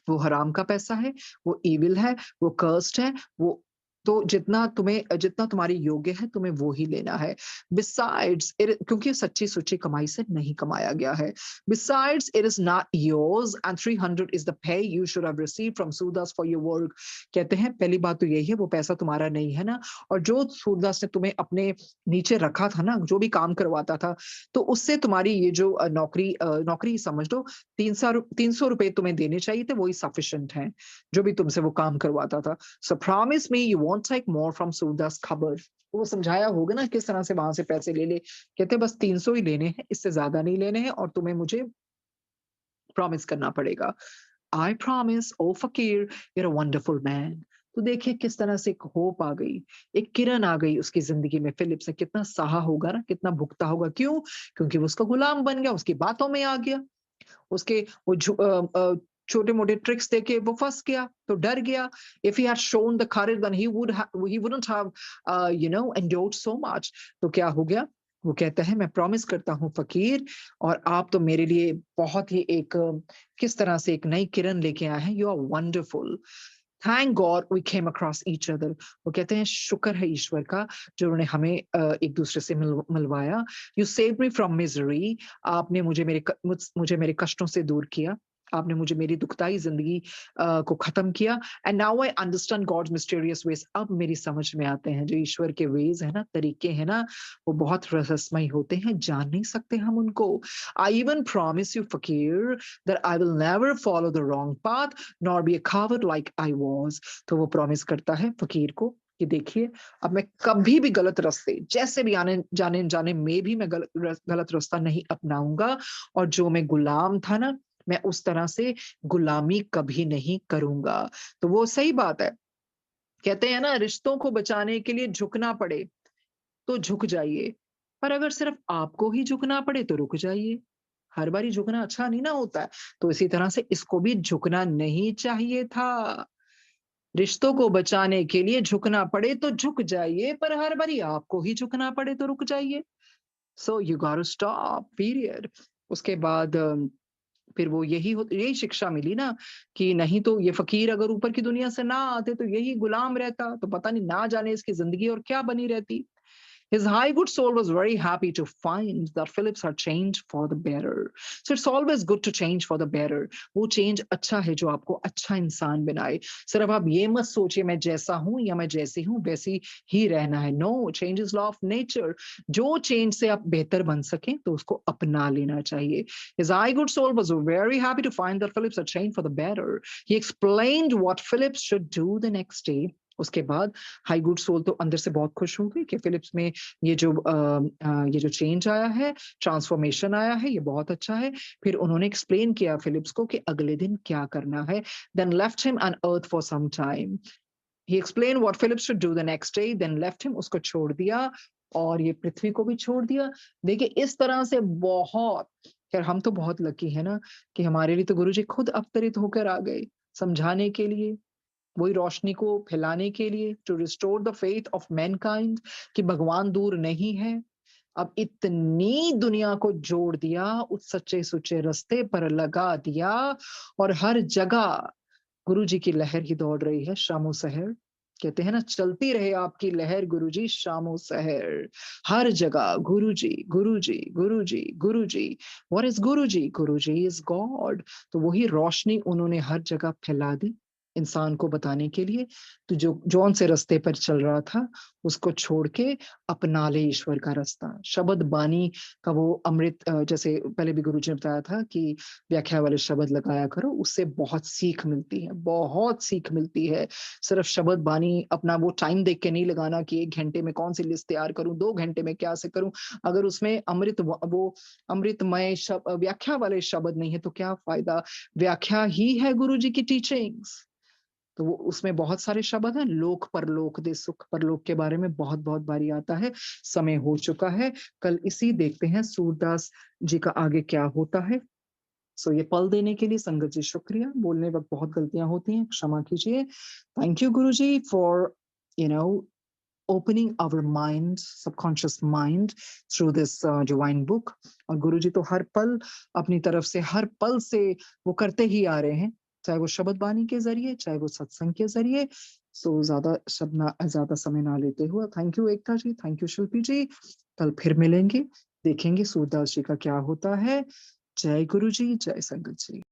वो हराम का पैसा है, वो इविल है, वो कर्स्ड है। वो तो जितना तुम्हारी योग्य है तुम्हें वो ही लेना है। बिसाइड्स क्योंकि सच्ची सुच्ची कमाई से नहीं कमाया गया है। Besides it is not yours and 300 is the pay you should have received from Surdas for your work. कहते हैं पहली बात तो यही है वो पैसा तुम्हारा नहीं है ना, और जो सूरदास ने तुम्हें अपने नीचे रखा था ना, जो भी काम करवाता था, तो उससे तुम्हारी ये जो नौकरी समझ लो, 300 रुपए तुम्हें देने चाहिए थे, वही सफिशिएंट है, जो भी तुमसे वो काम करवाता था। So promise me you won't take more from Surdas खबर। वो समझाया होगा ना किस तरह से वहां से पैसे ले ले। कहते बस 300 ही लेने हैं, इससे ज्यादा नहीं लेने हैं, और तुम्हें मुझे प्रॉमिस करना पड़ेगा। आई प्रॉमिस ओ फकीर यूर अ वंडरफुल मैन। तो देखिए किस तरह से एक होप आ गई, एक किरण आ गई उसकी जिंदगी में। फिलिप्स ने कितना सहा होगा ना, कितना भुगता होगा। क्यों? क्योंकि वो उसका गुलाम बन गया, उसकी बातों में आ गया, उसके वो छोटे मोटे ट्रिक्स देके वो फंस गया, तो डर गया। If he had shown the courage then he wouldn't have endured so much। तो क्या हो गया? वो कहता है मैं प्रॉमिस करता हूँ फकीर, और आप तो मेरे लिए बहुत ही एक किस तरह से एक नई किरण लेके आए हैं। You are wonderful. Thank God we came across each other. वो कहते हैं शुक्र है ईश्वर का जो उन्होंने हमें एक दूसरे से मिलवाया। You save me from misery. आपने मुझे मेरे कष्टों से दूर किया, आपने मुझे मेरी दुखदाई जिंदगी को खत्म किया। And now I understand God's mysterious ways. अब मेरी समझ में आते हैं जो ईश्वर के वेज है ना, तरीके हैं ना, वो बहुत रहस्यमय होते हैं, जान नहीं सकते हम उनको। आई इवन प्रॉमिस यू फकीर that I will never follow the wrong path nor be a coward like I was. तो वो प्रॉमिस करता है फकीर को कि देखिए अब मैं कभी भी गलत रास्ते, जैसे भी आने जाने जाने में भी मैं गलत रास्ता नहीं अपनाऊंगा, और जो मैं गुलाम था ना, मैं उस तरह से गुलामी कभी नहीं करूंगा। तो वो सही बात है। कहते हैं ना रिश्तों को बचाने के लिए झुकना पड़े तो झुक जाइए, पर अगर सिर्फ आपको ही झुकना पड़े तो रुक जाइए। हर बारी झुकना अच्छा नहीं ना होता है। तो इसी तरह से इसको भी झुकना नहीं चाहिए था। रिश्तों को बचाने के लिए झुकना पड़े तो झुक जाइए, पर हर बारी आपको ही झुकना पड़े तो रुक जाइए। So you got to stop period. उसके बाद फिर वो यही शिक्षा मिली ना कि नहीं तो ये फ़कीर अगर ऊपर की दुनिया से ना आते तो यही गुलाम रहता, तो पता नहीं ना जाने इसकी ज़िंदगी और क्या बनी रहती। His high good soul was very happy to find that Phillips had changed for the better. So it's always good to change for the better. वो change अच्छा है जो आपको अच्छा इंसान बनाए। सिर्फ आप ये मत सोचिए मैं जैसा हूँ या मैं जैसी हूँ वैसी ही रहना है। No, change is law of nature. जो change से आप बेहतर बन सकें तो उसको अपना लेना चाहिए। His high good soul was very happy to find that Phillips had changed for the better. He explained what Phillips should do the next day. उसके बाद हाई गुड सोल तो अंदर से बहुत खुश हो गई कि फिलिप्स में ये जो चेंज आया है, ट्रांसफॉर्मेशन आया है, ये बहुत अच्छा है। फिर उन्होंने एक्सप्लेन किया फिलिप्स को कि अगले दिन क्या करना है। Then left him on earth for some time. He explain what Phillips should do the next day, then left him, उसको छोड़ दिया और ये पृथ्वी को भी छोड़ दिया। देखिए इस तरह से बहुत, खैर हम तो बहुत लकी है ना कि हमारे लिए तो गुरुजी खुद अवतरित होकर आ गए समझाने के लिए, वही रोशनी को फैलाने के लिए, to restore the faith of mankind कि भगवान दूर नहीं है। अब इतनी दुनिया को जोड़ दिया, उस सच्चे सुच्चे रास्ते पर लगा दिया और हर जगह गुरुजी की लहर ही दौड़ रही है शामो सहर। कहते हैं ना चलती रहे आपकी लहर गुरुजी शामो सहर। हर जगह Guruji Guruji Guruji Guruji. What is Guruji? Guruji is God. तो वही रोशनी उन्होंने हर जगह फैला दी इंसान को बताने के लिए, तो जो जौन से रास्ते पर चल रहा था उसको छोड़ के अपना ले ईश्वर का रास्ता। शब्द बानी का वो अमृत, जैसे पहले भी गुरु जी ने बताया था कि व्याख्या वाले शब्द लगाया करो, उससे बहुत सीख मिलती है, बहुत सीख मिलती है। सिर्फ शब्द बानी अपना वो टाइम देख के नहीं लगाना कि 1 घंटे में कौन सी लिस्ट तैयार करूँ, 2 घंटे में क्या से करूँ। अगर उसमें वो अमृतमय व्याख्या वाले शब्द नहीं है तो क्या फ़ायदा? व्याख्या ही है गुरु जी की टीचिंग्स। तो वो उसमें बहुत सारे शब्द हैं, लोक परलोक दे सुख परलोक के बारे में बहुत-बहुत बारी आता है। समय हो चुका है, कल इसी देखते हैं सूरदास जी का आगे क्या होता है। सो ये पल देने के लिए संगत जी शुक्रिया। बोलने वक़्त बहुत गलतियाँ होती हैं, क्षमा कीजिए। Thank you Guruji for you know opening our mind, subconscious mind through this divine book. और गुरुजी तो हर पल अपनी तरफ से, हर पल से वो करते ही आ रहे हैं, चाहे वो शब्द बानी के ज़रिए, चाहे वो सत्संग के ज़रिए। सो ज़्यादा समय ना लेते हुए thank you Ekta ji, thank you Shilpi ji. कल फिर मिलेंगे, देखेंगे सूरदास जी का क्या होता है। जय गुरु जी, जय संगत जी।